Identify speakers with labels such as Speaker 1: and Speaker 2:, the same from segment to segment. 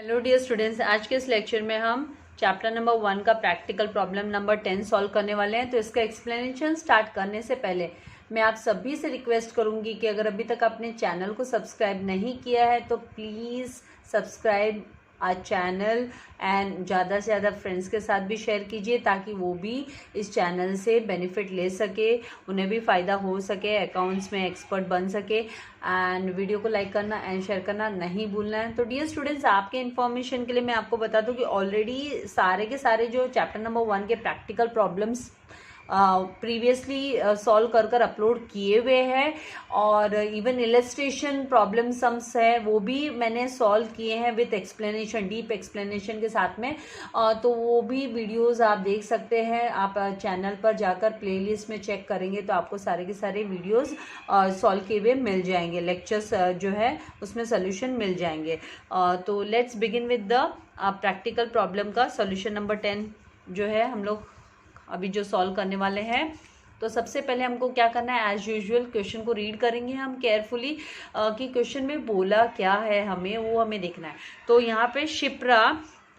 Speaker 1: Hello dear students, आज के इस लेक्चर में हम चैप्टर नंबर 1 का प्रैक्टिकल प्रॉब्लम नंबर 10 सॉल्व करने वाले हैं। तो इसका एक्सप्लेनेशन स्टार्ट करने से पहले मैं आप सभी से रिक्वेस्ट करूंगी कि अगर अभी तक आपने चैनल को सब्सक्राइब नहीं किया है तो please subscribe our channel and ज़्यादा से ज़्यादा फ्रेंड्स के साथ भी शेयर कीजिए ताकि वो भी इस चैनल से बेनिफिट ले सके, उन्हें भी फ़ायदा हो सके, अकाउंट्स में एक्सपर्ट बन सके। एंड वीडियो को लाइक करना एंड शेयर करना नहीं भूलना है। तो डियर स्टूडेंट्स, आपके इन्फॉर्मेशन के लिए मैं आपको बता दूं कि ऑलरेडी सारे के सारे जो चैप्टर नंबर 1 के प्रैक्टिकल प्रॉब्लम्स प्रीवियसली सॉल्व कर कर अपलोड किए हुए हैं और इवन इलस्ट्रेशन प्रॉब्लम सम्स है वो भी मैंने सॉल्व किए हैं विथ एक्सप्लेनेशन, डीप एक्सप्लेनेशन के साथ में। तो वो भी वीडियोस आप देख सकते हैं। आप चैनल पर जाकर प्लेलिस्ट में चेक करेंगे तो आपको सारे के सारे वीडियोस सॉल्व किए हुए मिल जाएंगे। लेक्चर्स जो है उसमें सोल्यूशन मिल जाएंगे। तो let's begin with the practical problem का सोल्यूशन नंबर 10 जो है हम लोग अभी जो सॉल्व करने वाले हैं। तो सबसे पहले हमको क्या करना है, एज यूजुअल क्वेश्चन को रीड करेंगे हम केयरफुली कि क्वेश्चन में बोला क्या है, वो हमें देखना है। तो यहाँ पे Shipra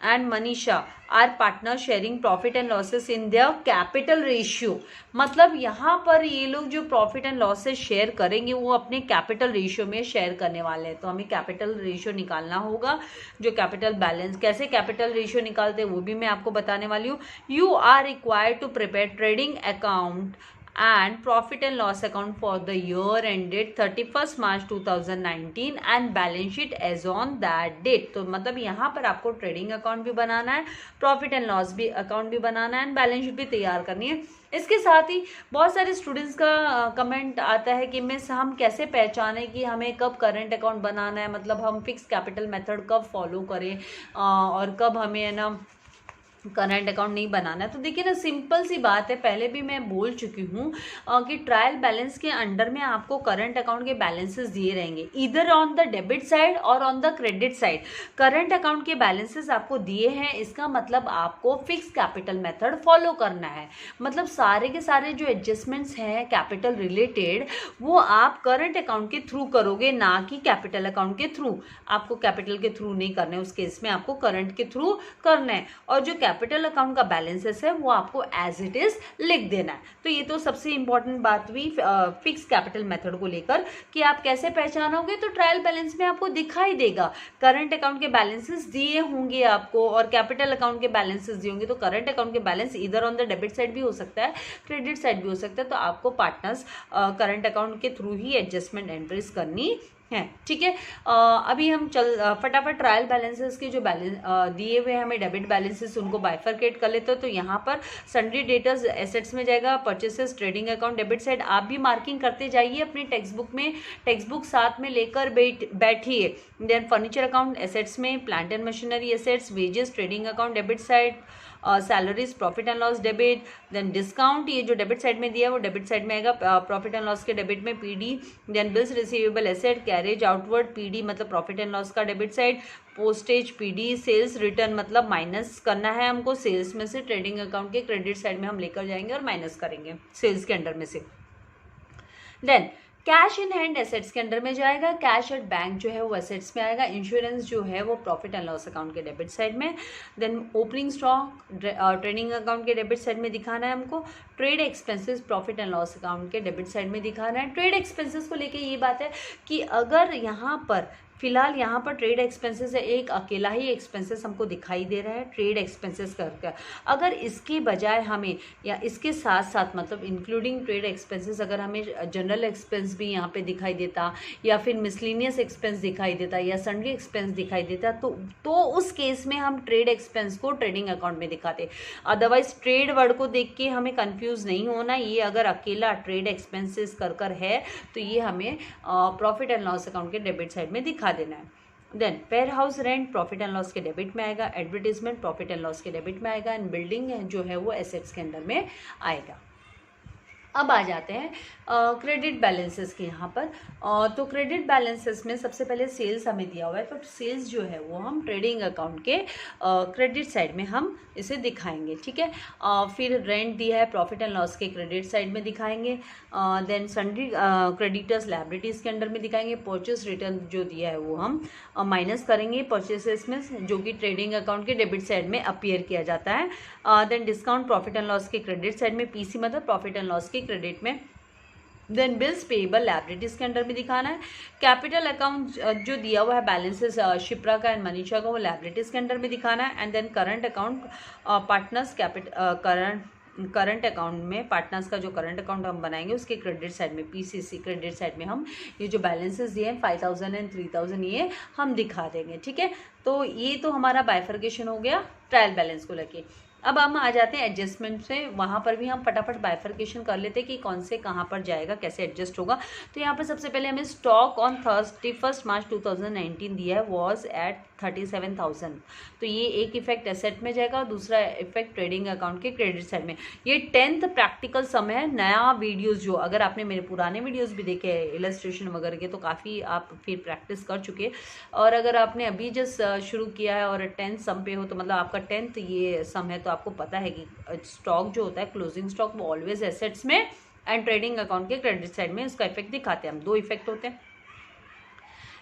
Speaker 1: and Manisha are partner sharing profit and losses in their capital ratio. मतलब यहाँ पर ये लोग जो प्रॉफिट एंड लॉसेस शेयर करेंगे वो अपने कैपिटल रेशियो में शेयर करने वाले हैं। तो हमें कैपिटल रेशियो निकालना होगा। जो कैपिटल बैलेंस, कैसे कैपिटल रेशियो निकालते हैं वो भी मैं आपको बताने वाली हूँ। You are required to prepare trading account and profit and loss account for the year ended 31st March 2019 and balance sheet as on that date। तो मतलब यहाँ पर आपको ट्रेडिंग अकाउंट भी बनाना है, प्रॉफिट एंड लॉस भी अकाउंट भी बनाना है एंड बैलेंस शीट भी तैयार करनी है। इसके साथ ही बहुत सारे स्टूडेंट्स का कमेंट आता है कि मिस हम कैसे पहचानें कि हमें कब करंट अकाउंट बनाना है, मतलब हम फिक्स कैपिटल मेथड कब फॉलो करें और कब हमें है ना करंट अकाउंट नहीं बनाना है। तो देखिए ना, सिंपल सी बात है, पहले भी मैं बोल चुकी हूँ कि ट्रायल बैलेंस के अंडर में आपको करंट अकाउंट के बैलेंसेस दिए रहेंगे, इधर ऑन द डेबिट साइड और on the credit side. Current account के बैलेंसेस आपको दिए हैं, इसका मतलब आपको फिक्स कैपिटल मेथड फॉलो करना है। मतलब सारे के सारे जो एडजस्टमेंट्स हैं कैपिटल रिलेटेड वो आप करंट अकाउंट के थ्रू करोगे, ना कि कैपिटल अकाउंट के थ्रू। आपको कैपिटल के थ्रू नहीं करने, उस केस में आपको करंट के थ्रू करना है। और जो कैपिटल अकाउंट का बैलेंसेस है वो आपको एज इट इज लिख देना है। तो ये तो सबसे इंपॉर्टेंट बात हुई फिक्स कैपिटल मेथड को लेकर कि आप कैसे पहचानोगे। तो ट्रायल बैलेंस में आपको दिखाई देगा, करंट अकाउंट के बैलेंसेस दिए होंगे आपको और कैपिटल अकाउंट के बैलेंसेस दिए होंगे। तो करंट अकाउंट के बैलेंस इधर ऑन द डेबिट साइड भी हो सकता है, क्रेडिट साइड भी हो सकता है। तो आपको पार्टनर्स करंट अकाउंट के थ्रू ही एडजस्टमेंट एंट्रीज करनी है। ठीक है, अभी हम फटाफट ट्रायल बैलेंसेस के जो बैलेंस दिए हुए हमें डेबिट बैलेंसेस उनको बाइफरकेट कर लेते हो। तो यहाँ पर सन्ड्री डेटर्स एसेट्स में जाएगा, purchases trading account debit side. आप भी मार्किंग करते जाइए अपनी टेक्स्ट बुक में, टेक्स्ट बुक साथ में लेकर बैठिए। देन फर्नीचर अकाउंट एसेट्स में, plant and machinery assets, wages trading account debit side, salaries profit and loss debit. Then discount, ये जो डेबिट साइड में दिया है वो डेबिट साइड में आएगा, प्रॉफिट एंड लॉस के डेबिट में P D. Then bills receivable asset, carriage outward P D मतलब प्रॉफिट एंड लॉस का debit side, postage P D, sales return मतलब माइनस करना है हमको सेल्स में से, ट्रेडिंग अकाउंट के क्रेडिट साइड में हम लेकर जाएंगे और माइनस करेंगे सेल्स के अंडर में से। Then cash in hand assets के अंडर में जाएगा, कैश एट बैंक जो है वो एसेट्स में आएगा, इंश्योरेंस जो है वो प्रॉफिट एंड लॉस अकाउंट के डेबिट साइड में। Then opening stock trading account के डेबिट साइड में दिखाना है हमको, trade expenses profit and loss account के डेबिट साइड में दिखाना है। ट्रेड एक्सपेंसेस को लेके ये बात है कि अगर यहाँ पर फिलहाल यहाँ पर ट्रेड एक्सपेंसेस है, एक अकेला ही एक्सपेंसेस हमको दिखाई दे रहा है ट्रेड एक्सपेंसेस करके। अगर इसके बजाय हमें या इसके साथ साथ मतलब इंक्लूडिंग ट्रेड एक्सपेंसेस अगर हमें जनरल एक्सपेंस भी यहाँ पे दिखाई देता या फिर मिसलिनियस एक्सपेंस दिखाई देता या सन्ड्री एक्सपेंस दिखाई देता तो उस केस में हम ट्रेड एक्सपेंस को ट्रेडिंग अकाउंट में दिखाते। अदरवाइज ट्रेड वर्ड को देख के हमें कंफ्यूज नहीं होना, ये अगर अकेला ट्रेड एक्सपेंसेस कर है तो ये हमें प्रॉफिट एंड लॉस अकाउंट के डेबिट साइड में दिखा देना है। Then warehouse rent profit and loss के डेबिट में आएगा, एडवर्टीजमेंट प्रॉफिट एंड लॉस के डेबिट में आएगा एंड बिल्डिंग जो है वो एसेट्स के अंडर में आएगा। अब आ जाते हैं क्रेडिट बैलेंसेस के यहाँ पर। तो क्रेडिट बैलेंसेस में सबसे पहले सेल्स हमें दिया हुआ है, तो सेल्स जो है वो हम ट्रेडिंग अकाउंट के क्रेडिट साइड में हम इसे दिखाएंगे, ठीक है। फिर रेंट दिया है, प्रॉफिट एंड लॉस के क्रेडिट साइड में दिखाएंगे। देन सन्ड्री क्रेडिटर्स लायबिलिटीज़ के अंडर में दिखाएंगे। परचेस रिटर्न जो दिया है वो हम माइनस करेंगे परचेसेस में, जो कि ट्रेडिंग अकाउंट के डेबिट साइड में अपीयर किया जाता है। Then discount profit and loss के क्रेडिट साइड में, पीसी मतलब प्रॉफिट एंड लॉस के क्रेडिट में। देन बिल्स पेएबल लायबिलिटीज के अंडर में दिखाना है। कैपिटल अकाउंट जो दिया हुआ है बैलेंसेस शिप्रा का एंड मनीषा का, वो लायबिलिटीज के अंडर में दिखाना है। And then current account partners current account में पार्टनर्स का जो करंट अकाउंट हम बनाएंगे उसके क्रेडिट साइड में, पीसीसी क्रेडिट साइड में हम ये जो बैलेंसेस दिए हैं 5000 एंड 3000 ये हम दिखा देंगे, ठीक है। तो ये तो हमारा बाइफर्केशन हो गया ट्रायल बैलेंस को लेके। अब हम आ जाते हैं एडजस्टमेंट से, वहाँ पर भी हम फटाफट बाइफर्केशन कर लेते हैं कि कौन से कहाँ पर जाएगा, कैसे एडजस्ट होगा। तो यहाँ पर सबसे पहले हमें स्टॉक ऑन 31 मार्च 2019 दिया है, वॉज एट 37,000। तो ये एक इफेक्ट एसेट में जाएगा और दूसरा इफेक्ट ट्रेडिंग अकाउंट के क्रेडिट साइड में। ये 10th प्रैक्टिकल सम है। नया वीडियोस जो अगर आपने मेरे पुराने वीडियोस भी देखे इलस्ट्रेशन वगैरह के तो काफ़ी आप फिर प्रैक्टिस कर चुके, और अगर आपने अभी जस्ट शुरू किया है और 10th सम पे हो तो मतलब आपका 10th ये सम है, तो आपको पता है कि स्टॉक जो होता है क्लोजिंग स्टॉक वो ऑलवेज एसेट्स में एंड ट्रेडिंग अकाउंट के क्रेडिट साइड में उसका इफेक्ट दिखाते हैं हम। 2 इफेक्ट होते हैं।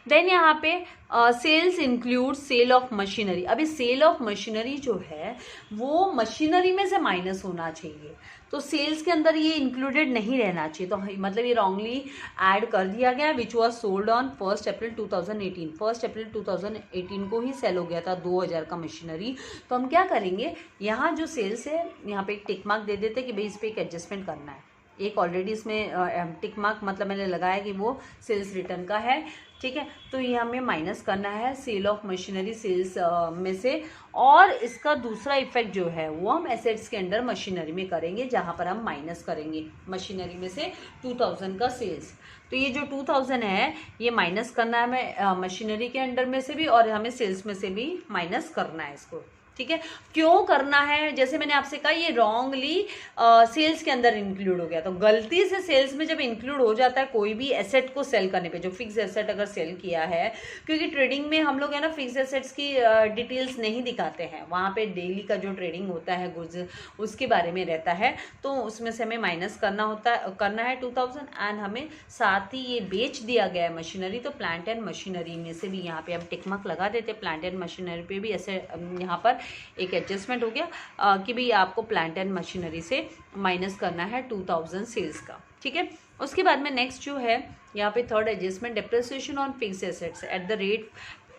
Speaker 1: देन यहाँ पे sales include sale of machinery. अभी सेल ऑफ मशीनरी जो है वो मशीनरी में से माइनस होना चाहिए, तो सेल्स के अंदर ये इंक्लूडेड नहीं रहना चाहिए, तो मतलब ये रॉन्गली ऐड कर दिया गया, विच वॉज सोल्ड ऑन 1 अप्रैल 2018। 1 अप्रैल 2018 को ही सेल हो गया था 2000 का मशीनरी। तो हम क्या करेंगे, यहाँ जो सेल्स है यहाँ पे एक टिक मार्क दे देते कि भाई इस पर एक एडजस्टमेंट करना है। एक ऑलरेडी इसमें टिक मार्क मतलब मैंने लगाया कि वो सेल्स रिटर्न का है, ठीक है। तो ये हमें माइनस करना है सेल ऑफ मशीनरी सेल्स में से, और इसका दूसरा इफेक्ट जो है वो हम एसेट्स के अंडर मशीनरी में करेंगे, जहाँ पर हम माइनस करेंगे मशीनरी में से 2000 का सेल्स। तो ये जो 2000 है ये माइनस करना है हमें मशीनरी के अंडर में से भी, और हमें सेल्स में से भी माइनस करना है इसको, ठीक है। क्यों करना है, जैसे मैंने आपसे कहा ये रॉन्गली सेल्स के अंदर इंक्लूड हो गया, तो गलती से सेल्स में जब इंक्लूड हो जाता है कोई भी एसेट को सेल करने पे, जो फिक्स एसेट अगर सेल किया है, क्योंकि ट्रेडिंग में हम लोग है ना फिक्स एसेट्स की डिटेल्स नहीं दिखाते हैं, वहाँ पे डेली का जो ट्रेडिंग होता है गुड्स उसके बारे में रहता है, तो उसमें से हमें माइनस करना है 2000। एंड हमें साथ ही ये बेच दिया गया है मशीनरी, तो प्लांट एंड मशीनरी में से भी यहाँ पे हम टिक मार्क लगा देते, प्लांट एंड मशीनरी पे भी ऐसे यहाँ पर एक एडजस्टमेंट हो गया कि भाई आपको प्लांट एंड मशीनरी से माइनस करना है 2000 सेल्स का, ठीक है। उसके बाद में नेक्स्ट जो है यहाँ पे third adjustment, depreciation on fixed assets eight the rate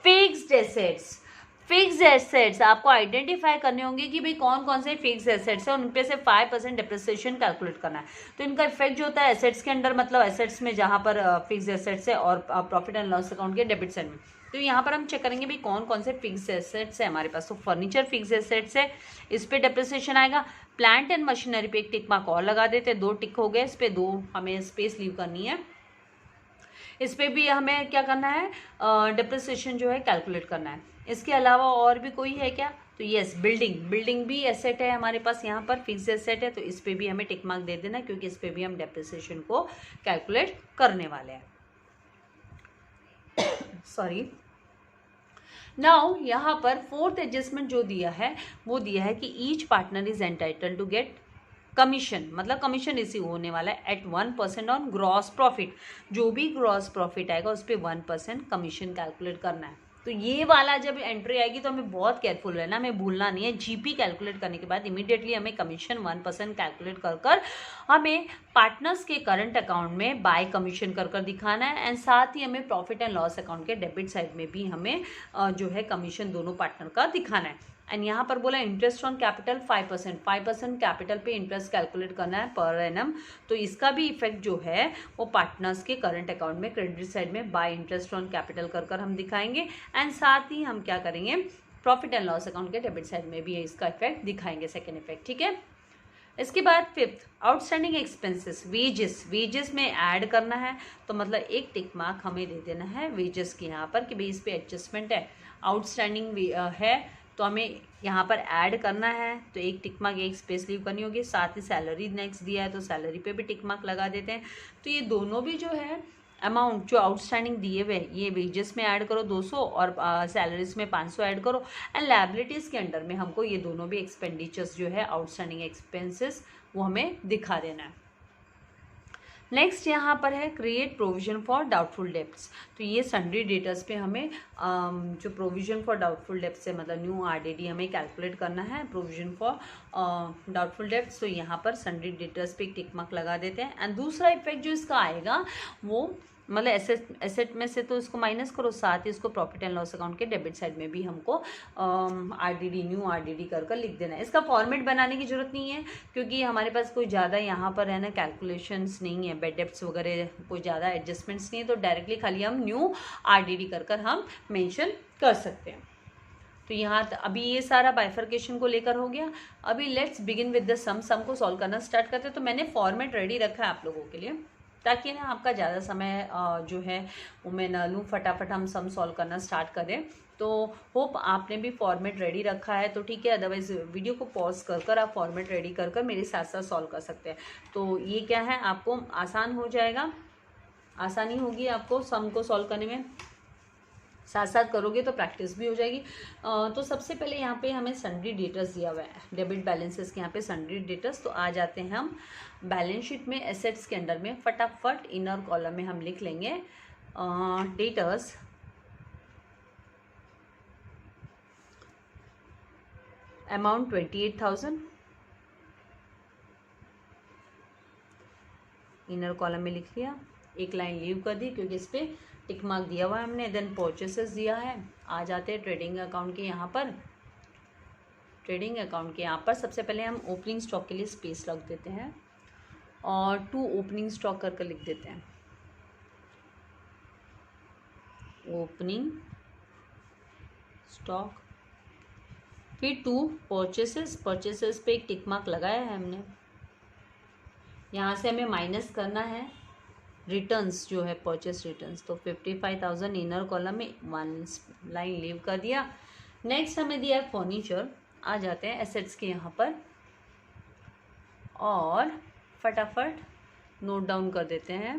Speaker 1: fixed assets. Fixed assets आपको आइडेंटिफाई करने होंगे कि भाई कौन कौन से फिक्स्ड एसेट्स है, उन पे से 5% डेप्रिसिएशन कैलकुलेट करना है। तो इनका इफेक्ट जो होता है एसेट्स के अंडर, मतलब एसेट्स में जहाँ पर फिक्स्ड एसेट्स है और प्रॉफिट एंड लॉस अकाउंट के डेबिट साइड में। तो यहाँ पर हम चेक करेंगे भाई कौन कौन से फिक्स्ड एसेट्स है हमारे पास। तो फर्नीचर फिक्स्ड एसेट्स है, इस पे डेप्रिसिएशन आएगा। प्लांट एंड मशीनरी पे एक टिक मार्क और लगा देते, 2 टिक हो गए, इस पे 2 हमें स्पेस लीव करनी है। इस पे भी हमें क्या करना है, डेप्रिसिएशन जो है कैलकुलेट करना है। इसके अलावा और भी कोई है क्या, तो यस बिल्डिंग भी एसेट है हमारे पास, यहाँ पर फिक्स्ड एसेट है, तो इस पे भी हमें टिक मार्क दे देना, क्योंकि इस पे भी हम डेप्रिसिएशन को कैलकुलेट करने वाले हैं। सॉरी। नाउ यहाँ पर फोर्थ एडजस्टमेंट जो दिया है वो दिया है कि each partner is entitle to get commission, मतलब कमीशन रिसीव होने वाला है एट 1% ऑन ग्रॉस प्रॉफिट। जो भी ग्रॉस प्रॉफिट आएगा उस पर 1% कमीशन कैलकुलेट करना है। तो ये वाला जब एंट्री आएगी तो हमें बहुत केयरफुल रहना, हमें भूलना नहीं है। जीपी कैलकुलेट करने के बाद इमीडिएटली हमें कमीशन 1% कैलकुलेट कर हमें पार्टनर्स के करंट अकाउंट में बाय कमीशन कर दिखाना है, एंड साथ ही हमें प्रॉफिट एंड लॉस अकाउंट के डेबिट साइड में भी हमें जो है कमीशन दोनों पार्टनर का दिखाना है। एंड यहाँ पर बोला इंटरेस्ट ऑन कैपिटल 5% कैपिटल पे इंटरेस्ट कैलकुलेट करना है पर एनम। तो इसका भी इफेक्ट जो है वो पार्टनर्स के करंट अकाउंट में क्रेडिट साइड में बाय इंटरेस्ट ऑन कैपिटल कर हम दिखाएंगे, एंड साथ ही हम क्या करेंगे प्रॉफिट एंड लॉस अकाउंट के डेबिट साइड में भी इसका इफेक्ट दिखाएंगे, सेकेंड इफेक्ट, ठीक है। इसके बाद फिफ्थ आउटस्टैंडिंग एक्सपेंसेस, वेजेस में ऐड करना है, तो मतलब एक टिक मार्क हमें दे देना है वेजेस की यहाँ पर कि भाई इस पे एडजस्टमेंट है, आउटस्टैंडिंग है तो हमें यहाँ पर ऐड करना है, तो एक टिक मार्क एक स्पेस लीव करनी होगी। साथ ही सैलरी नेक्स्ट दिया है तो सैलरी पे भी टिक मार्क लगा देते हैं। तो ये दोनों भी जो है अमाउंट जो आउटस्टैंडिंग दिए हुए ये वेजेस में ऐड करो 200 और सैलरीज में 500 ऐड करो। एंड लायबिलिटीज़ के अंडर में हमको ये दोनों भी एक्सपेंडिचर्स जो है आउटस्टैंडिंग एक्सपेंसेस वो हमें दिखा देना है। नेक्स्ट यहाँ पर है create provision for doubtful debts. तो ये सन्ड्री डेटर्स पे हमें जो प्रोविजन फॉर डाउटफुल डेब्ट्स है मतलब न्यू आरडीडी हमें कैलकुलेट करना है प्रोविजन फॉर डाउटफुल डेब्ट्स। तो यहाँ पर सन्ड्री डेटर्स पे टिक मार्क लगा देते हैं। एंड दूसरा इफेक्ट जो इसका आएगा वो मतलब एसेट में से तो इसको माइनस करो, साथ ही इसको प्रॉफिट एंड लॉस अकाउंट के डेबिट साइड में भी हमको आरडीडी न्यू आरडीडी कर लिख देना है। इसका फॉर्मेट बनाने की जरूरत नहीं है क्योंकि हमारे पास कोई ज़्यादा यहाँ पर है ना कैलकुलेशंस नहीं है, बेड डेब्ट्स वगैरह कोई ज़्यादा एडजस्टमेंट्स नहीं है। तो डायरेक्टली खाली हम न्यू आरडीडी कर हम मेंशन कर सकते हैं। तो यहाँ अभी ये सारा बाइफर्केशन को लेकर हो गया। अभी लेट्स बिगिन विद द सम को सॉल्व करना स्टार्ट करते हैं। तो मैंने फॉर्मेट रेडी रखा है आप लोगों के लिए ताकि ना आपका ज़्यादा समय जो है वो मैं न लूँ, फटाफट हम सम सॉल्व करना स्टार्ट करें। तो होप आपने भी फॉर्मेट रेडी रखा है तो ठीक है, अदरवाइज वीडियो को पॉज कर आप फॉर्मेट रेडी कर मेरे साथ साथ सॉल्व कर सकते हैं। तो ये क्या है आपको आसान हो जाएगा, आसानी होगी आपको सम को सॉल्व करने में। साथ साथ करोगे तो प्रैक्टिस भी हो जाएगी। तो सबसे पहले यहाँ पे हमें सन्ड्री डेटर्स दिया हुआ है, डेबिट बैलेंसेस के यहाँ पे सन्ड्री डेटर्स। तो आ जाते हैं हम बैलेंस शीट में एसेट्स के अंडर में, फटाफट इनर कॉलम में हम लिख लेंगे डेटर्स अमाउंट 28,000। इनर कॉलम में लिख लिया, एक लाइन लीव कर दी क्योंकि इस पर टिक मार्क दिया हुआ है हमने। देन परचेसेस दिया है। आ जाते हैं ट्रेडिंग अकाउंट के यहाँ पर। ट्रेडिंग अकाउंट के यहाँ पर सबसे पहले हम ओपनिंग स्टॉक के लिए स्पेस रख देते हैं और 2 ओपनिंग स्टॉक करके लिख देते हैं। ओपनिंग स्टॉक, फिर 2 परचेसेस पे एक टिक मार्क लगाया है हमने। यहाँ से हमें माइनस करना है रिटर्न्स जो है परचेस रिटर्न्स। तो 55,000 इनर कॉलम में 1 लाइन लीव कर दिया। नेक्स्ट हमें दिया है फर्नीचर। आ जाते हैं एसेट्स के यहाँ पर और फटाफट नोट डाउन कर देते हैं।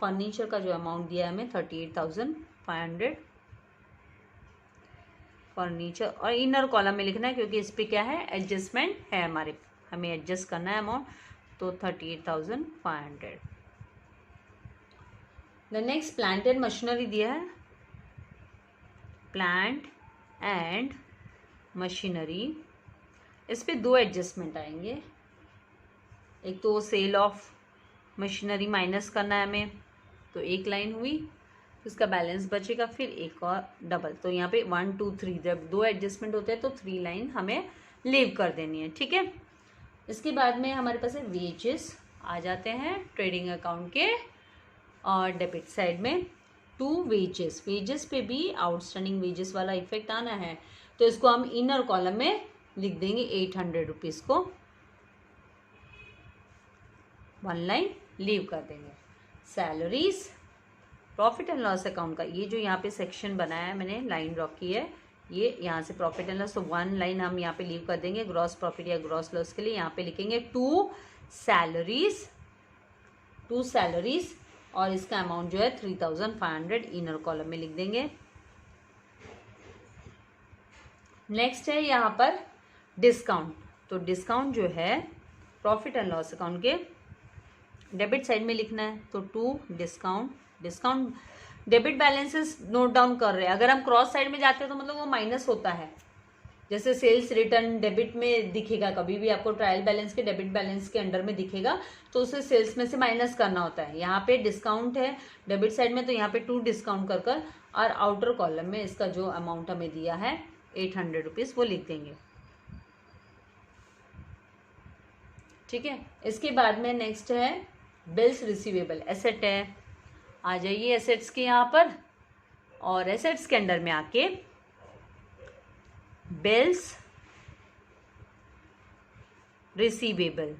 Speaker 1: फर्नीचर का जो अमाउंट दिया है हमें 38,500 फर्नीचर। और इनर कॉलम में लिखना है क्योंकि इस पर क्या है एडजस्टमेंट है हमारे, हमें एडजस्ट करना है अमाउंट। तो 38,500। The next plant and machinery दिया है। प्लांट एंड मशीनरी, इस पे 2 एडजस्टमेंट आएंगे। एक तो सेल ऑफ मशीनरी माइनस करना है हमें, तो एक लाइन हुई, इसका बैलेंस बचेगा, फिर एक और डबल। तो यहाँ पे 1 2 3 जब 2 एडजस्टमेंट होते हैं तो 3 लाइन हमें लीव कर देनी है, ठीक है। इसके बाद में हमारे पास है वेजेस। आ जाते हैं ट्रेडिंग अकाउंट के और डेबिट साइड में 2 वेजेस पे भी आउटस्टैंडिंग वेजेस वाला इफेक्ट आना है। तो इसको हम इनर कॉलम में लिख देंगे 800 रुपीज़ को 1 लाइन लीव कर देंगे। Salaries, profit and loss account का ये जो यहाँ पे सेक्शन बनाया है मैंने, लाइन ड्रॉ की है, ये यहाँ से प्रॉफिट एंड लॉस, तो 1 लाइन हम यहाँ पे लीव कर देंगे ग्रॉस प्रॉफिट या ग्रॉस लॉस के लिए। यहाँ पे लिखेंगे 2 सैलरीज और इसका अमाउंट जो है 3,500 इनर कॉलम में लिख देंगे। नेक्स्ट है यहाँ पर डिस्काउंट। तो डिस्काउंट जो है प्रॉफिट एंड लॉस अकाउंट के डेबिट साइड में लिखना है। तो 2 discount debit balances note down कर रहे हैं। अगर हम क्रॉस साइड में जाते हैं तो मतलब वो माइनस होता है, जैसे सेल्स रिटर्न डेबिट में दिखेगा, कभी भी आपको ट्रायल बैलेंस के डेबिट बैलेंस के अंडर में दिखेगा तो उसे सेल्स में से माइनस करना होता है। यहाँ पे डिस्काउंट है डेबिट साइड में, तो यहाँ पे 2 डिस्काउंट कर और आउटर कॉलम में इसका जो अमाउंट हमें दिया है 800 रुपीज़ वो लिख देंगे, ठीक है। इसके बाद में नेक्स्ट है बिल्स रिसीवेबल, एसेट है। आ जाइए एसेट्स के यहाँ पर और एसेट्स के अंडर में आके bills receivable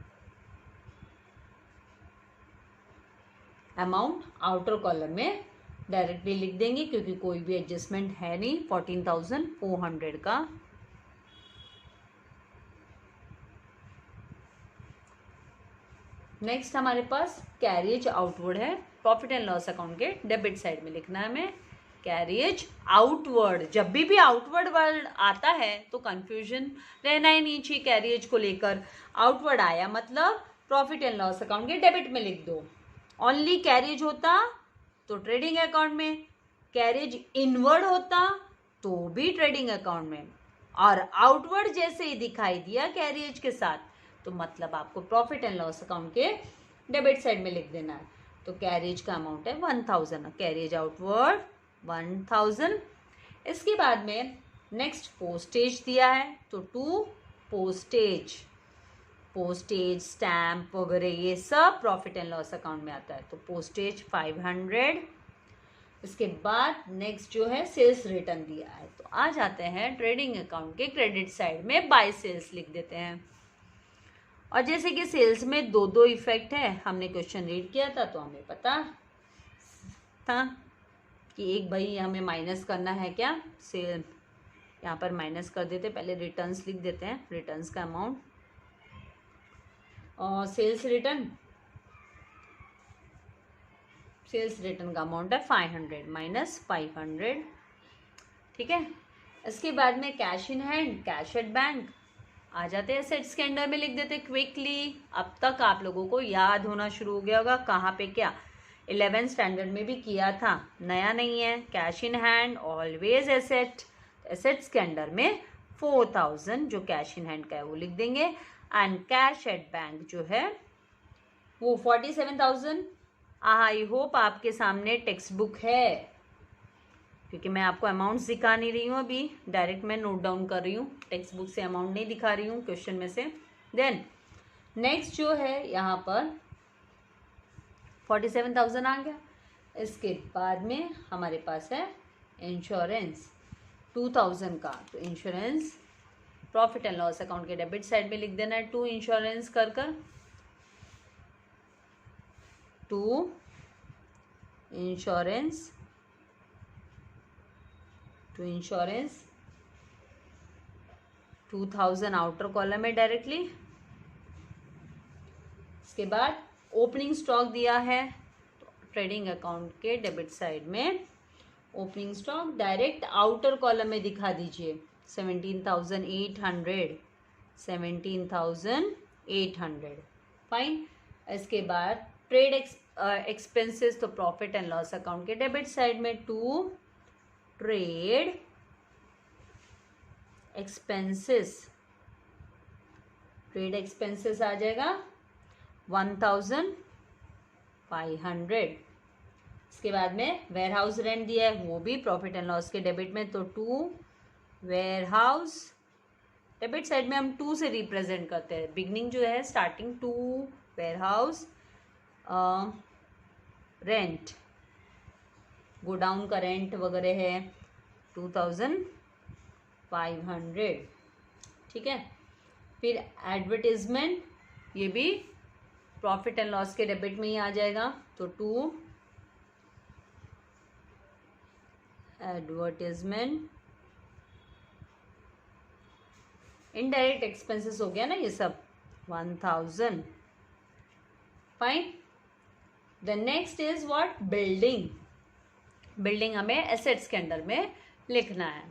Speaker 1: amount outer column में डायरेक्टली लिख देंगे क्योंकि कोई भी एडजस्टमेंट है नहीं 14,400 का। नेक्स्ट हमारे पास कैरिज आउटवर्ड है। प्रॉफिट एंड लॉस अकाउंट के डेबिट साइड में लिखना है हमें कैरिज आउटवर्ड। जब भी आउटवर्ड वर्ड आता है तो कंफ्यूजन रहना ही नहीं चाहिए कैरिज को लेकर। आउटवर्ड आया मतलब प्रॉफिट एंड लॉस अकाउंट के डेबिट में लिख दो। ओनली कैरिज होता तो ट्रेडिंग अकाउंट में, कैरिज इनवर्ड होता तो भी ट्रेडिंग अकाउंट में, और आउटवर्ड जैसे ही दिखाई दिया कैरिज के साथ तो मतलब आपको प्रॉफिट एंड लॉस अकाउंट के डेबिट साइड में लिख देना है। तो कैरिज का अमाउंट है 1000, कैरिज आउटवर्ड 1000। इसके बाद में नेक्स्ट पोस्टेज दिया है तो 2 पोस्टेज, स्टैम्प वगैरह ये सब प्रॉफिट एंड लॉस अकाउंट में आता है तो पोस्टेज 500। इसके बाद नेक्स्ट जो है सेल्स रिटर्न दिया है तो आ जाते हैं ट्रेडिंग अकाउंट के क्रेडिट साइड में बाय सेल्स लिख देते हैं। और जैसे कि सेल्स में दो इफेक्ट है, हमने क्वेश्चन रीड किया था तो हमें पता था कि एक भाई हमें माइनस करना है क्या सेल, यहाँ पर माइनस कर देते, पहले रिटर्न्स लिख देते हैं, रिटर्न्स का अमाउंट और सेल्स रिटर्न का अमाउंट है 500 माइनस 500। ठीक है। इसके बाद में cash in hand, cash at bank आ जाते हैं, एसेट्स के अंडर में लिख देते क्विकली। अब तक आप लोगों को याद होना शुरू हो गया होगा कहाँ पे क्या, 11th स्टैंडर्ड में भी किया था, नया नहीं है। Cash in hand always asset, assets के अंडर में 4000 जो कैश इन हैंड का है वो लिख देंगे, एंड कैश एट बैंक जो है वो 47,000। आई होप आपके सामने टेक्स्ट बुक है, क्योंकि मैं आपको अमाउंट्स दिखा नहीं रही हूँ अभी, डायरेक्ट मैं नोट डाउन कर रही हूँ, टेक्स्ट बुक से अमाउंट नहीं दिखा रही हूँ क्वेश्चन में से। देन नेक्स्ट जो है यहाँ पर 47,000 आ गया। इसके बाद में हमारे पास है इंश्योरेंस 2000 का, तो insurance profit and loss account के डेबिट साइड में लिख देना है 2 इंश्योरेंस कर 2 इंश्योरेंस 2000 आउटर कॉलम है डायरेक्टली। इसके बाद ओपनिंग स्टॉक दिया है तो ट्रेडिंग अकाउंट के डेबिट साइड में opening stock direct outer column में दिखा दीजिए 17,800 फाइन। इसके बाद ट्रेड एक्सपेंसेस तो प्रॉफिट एंड लॉस अकाउंट के डेबिट साइड में 2 ट्रेड एक्सपेंसेस आ जाएगा 1,500। इसके बाद में वेयर हाउस रेंट दिया है वो भी प्रॉफिट एंड लॉस के डेबिट में, तो 2 वेयर हाउस, डेबिट साइड में हम 2 से रिप्रेजेंट करते हैं, बिगनिंग जो है starting 2 warehouse rent, godown का रेंट वगैरह है 2,500। ठीक है। फिर एडवर्टीजमेंट ये भी प्रॉफिट एंड लॉस के डेबिट में ही आ जाएगा, तो 2 एडवर्टीजमेंट। इनडायरेक्ट एक्सपेंसेस हो गया ना ये सब 1000 fine. The next is what, building. Building हमें एसेट्स के अंडर में लिखना है,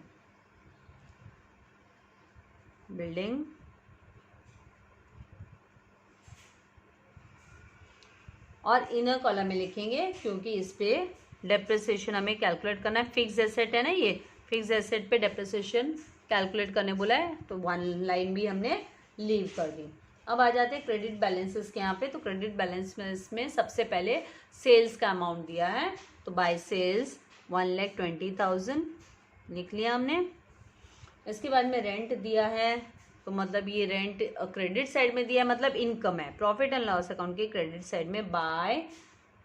Speaker 1: बिल्डिंग और इनर कॉलम में लिखेंगे क्योंकि इस पे डेप्रिसिएशन हमें कैलकुलेट करना है। फिक्स एसेट है ना, ये फिक्स एसेट पे डेप्रिसिएशन कैलकुलेट करने बोला है तो 1 लाइन भी हमने लीव कर दी। अब आ जाते हैं क्रेडिट बैलेंसेस के यहाँ पे, तो क्रेडिट बैलेंस में सबसे पहले सेल्स का अमाउंट दिया है तो बाय सेल्स 1,20,000 लिख लिया हमने। इसके बाद में रेंट दिया है तो मतलब ये रेंट क्रेडिट साइड में दिया है, मतलब इनकम है, प्रॉफिट एंड लॉस अकाउंट के क्रेडिट साइड में बाय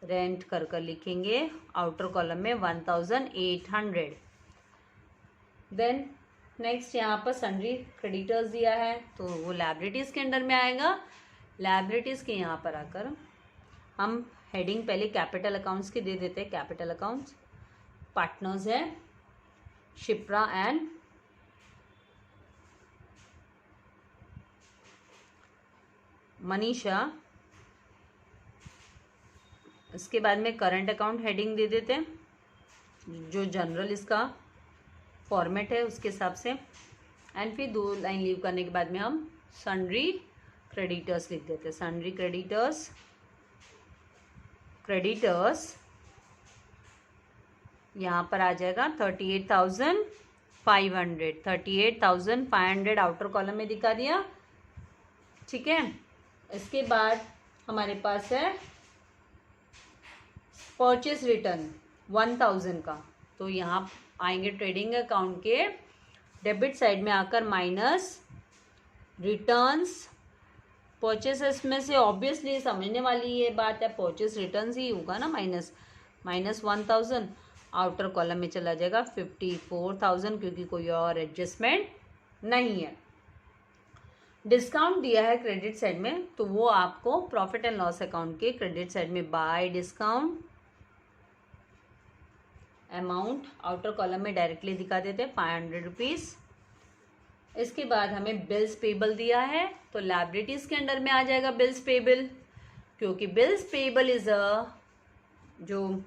Speaker 1: रेंट कर लिखेंगे आउटर कॉलम में 1,800। देन नेक्स्ट यहाँ पर सन्ड्री क्रेडिटर्स दिया है तो वो लायबिलिटीज़ के अंडर में आएगा। लायबिलिटीज़ के यहाँ पर आकर हम हेडिंग पहले कैपिटल अकाउंट्स की दे देते हैं, कैपिटल अकाउंट्स पार्टनर्स हैं शिप्रा एंड मनीषा। इसके बाद में करंट अकाउंट हेडिंग दे देते हैं, जो जनरल इसका फॉर्मेट है उसके हिसाब से। एंड फिर 2 लाइन लीव करने के बाद में हम सन्ड्री क्रेडिटर्स लिख देते हैं। सन्ड्री क्रेडिटर्स यहाँ पर आ जाएगा 38,500 आउटर कॉलम में दिखा दिया। ठीक है, इसके बाद हमारे पास है परचेस रिटर्न 1000 का। तो यहाँ आएंगे ट्रेडिंग अकाउंट के डेबिट साइड में आकर माइनस रिटर्न्स। परचेसेस में से ऑब्वियसली समझने वाली ये बात है, परचेस रिटर्न्स ही होगा ना, माइनस 1000। आउटर कॉलम में चला जाएगा 54,000 क्योंकि कोई और एडजस्टमेंट नहीं है। डिस्काउंट दिया है क्रेडिट साइड में, तो वो आपको प्रॉफिट एंड लॉस अकाउंट के क्रेडिट साइड में bye discount amount outer column में डायरेक्टली दिखा देते हैं 500 रुपीज़। इसके बाद हमें बिल्स पेबल दिया है, तो लायबिलिटीज के अंडर में आ जाएगा बिल्स पेबल, क्योंकि बिल्स पेबल इज जो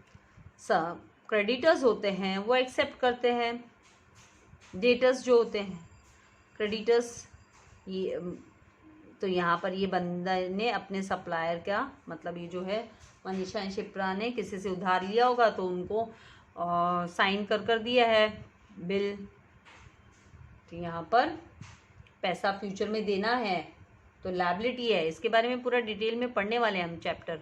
Speaker 1: क्रेडिटर्स होते हैं वो एक्सेप्ट करते हैं, डेटर्स जो होते हैं क्रेडिटर्स। ये तो यहाँ पर ये बंदा ने अपने सप्लायर का मतलब ये जो है मनीषा एंड शिप्रा ने किसी से उधार लिया होगा तो उनको साइन कर दिया है बिल। तो यहाँ पर पैसा फ्यूचर में देना है तो लायबिलिटी है। इसके बारे में पूरा डिटेल में पढ़ने वाले हैं हम चैप्टर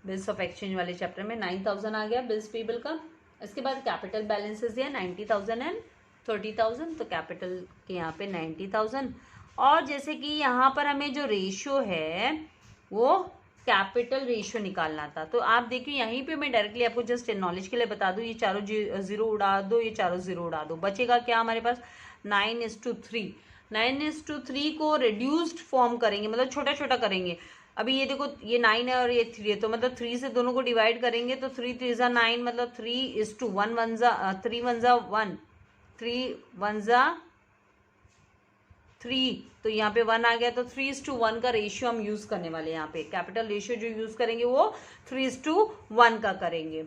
Speaker 1: बिल्स ऑफ एक्सचेंज वाले चैप्टर में। 9,000 आ गया बिल्स पेबल का। इसके बाद कैपिटल बैलेंसेस दिया 90,000 एंड 30,000, तो कैपिटल के यहाँ पे 90,000। और जैसे कि यहाँ पर हमें जो रेशियो है वो कैपिटल रेशियो निकालना था, तो आप देखिए यहीं पे मैं डायरेक्टली आपको जस्ट नॉलेज के लिए बता दूं, ये चारों जीरो उड़ा दो, ये चारों जीरो उड़ा दो, बचेगा क्या हमारे पास 9:3। 9:3 को रिड्यूस्ड फॉर्म करेंगे, मतलब छोटा छोटा करेंगे। अभी ये देखो ये 9 है और ये 3 है, तो मतलब 3 से दोनों को डिवाइड करेंगे तो 3 3 जा 9, मतलब 3:1 1 जा 3 1 जा 1 3 1 जा 3, तो यहाँ पे 1 आ गया, तो 3:1 का रेशियो हम यूज करने वाले हैं। यहाँ पे कैपिटल रेशियो जो यूज करेंगे वो 3:1 का करेंगे।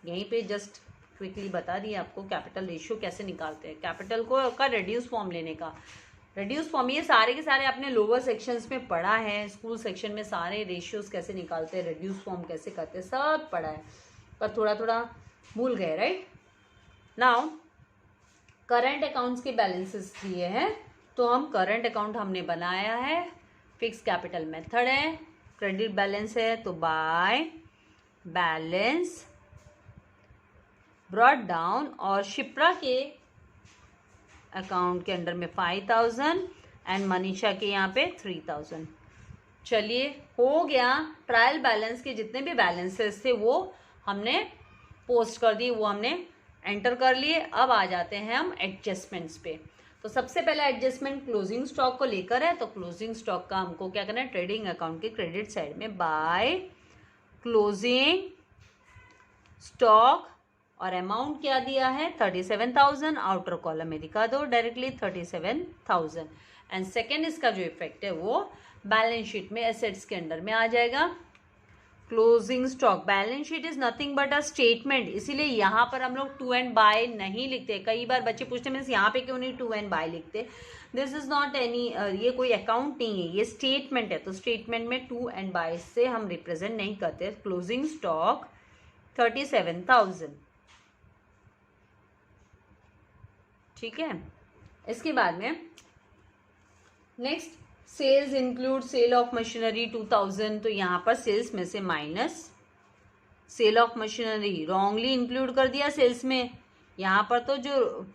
Speaker 1: यहीं पे जस्ट क्विकली बता दिए आपको कैपिटल रेशियो कैसे निकालते हैं, कैपिटल को का रेड्यूस फॉर्म लेने का। रेड्यूस फॉर्म ये सारे के सारे आपने लोअर सेक्शंस में पढ़ा है, स्कूल सेक्शन में सारे रेशियोज कैसे निकालते हैं, रेड्यूस फॉर्म कैसे करते हैं, सब पढ़ा है, पर थोड़ा थोड़ा भूल गए, राइट। नाउ करंट अकाउंट्स के बैलेंसेस दिए हैं, तो हम करंट अकाउंट हमने बनाया है, फिक्स कैपिटल मेथड है, क्रेडिट बैलेंस है तो बाय बैलेंस ब्रॉट डाउन, और शिप्रा के अकाउंट के अंडर में 5,000 एंड मनीषा के यहाँ पे 3,000। चलिए हो गया, ट्रायल बैलेंस के जितने भी बैलेंसेस थे वो हमने पोस्ट कर दिए, वो हमने एंटर कर लिए। अब आ जाते हैं हम एडजस्टमेंट्स पे। तो सबसे पहला एडजस्टमेंट क्लोजिंग स्टॉक को लेकर है, तो क्लोजिंग स्टॉक का हमको क्या करना है, ट्रेडिंग अकाउंट के क्रेडिट साइड में बाय क्लोजिंग स्टॉक, और अमाउंट क्या दिया है 37,000, आउटर कॉलम में दिखा दो डायरेक्टली 37,000। एंड सेकेंड इसका जो इफेक्ट है वो बैलेंस शीट में एसेट्स के अंडर में आ जाएगा। Closing stock, balance sheet is nothing but a statement, इसीलिए यहाँ पर हम लोग टू एंड बाय नहीं लिखते। कई बार बच्चे पूछते हैं यहाँ पे क्यों नहीं टू एंड बाय लिखते, दिस इज नॉट एनी, ये कोई अकाउंट नहीं है, ये स्टेटमेंट है, तो स्टेटमेंट में टू एंड बाय से हम रिप्रेजेंट नहीं करते। क्लोजिंग स्टॉक 37,000, ठीक है। इसके बाद में next sales include sale of machinery 2,000, तो यहाँ पर सेल्स में से minus sale of machinery, wrongly include कर दिया सेल्स में। यहाँ पर तो जो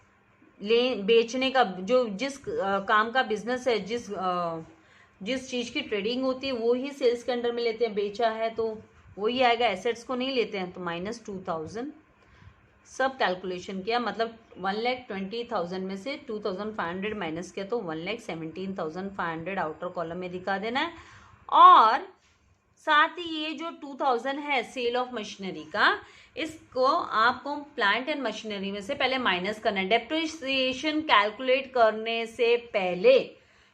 Speaker 1: बेचने का जो जिस काम का बिजनेस है, जिस चीज़ की ट्रेडिंग होती है वो ही सेल्स के अंडर में लेते हैं, बेचा है तो वही आएगा, एसेट्स को नहीं लेते हैं, तो -2,000 सब कैलकुलेशन किया, मतलब 1,20,000 में से 2,500 माइनस किया तो 1,17,500 आउटर कॉलम में दिखा देना है। और साथ ही ये जो 2000 है सेल ऑफ मशीनरी का, इसको आपको प्लांट एंड मशीनरी में से पहले माइनस करना है। डेप्रिसिएशन कैलकुलेट करने से पहले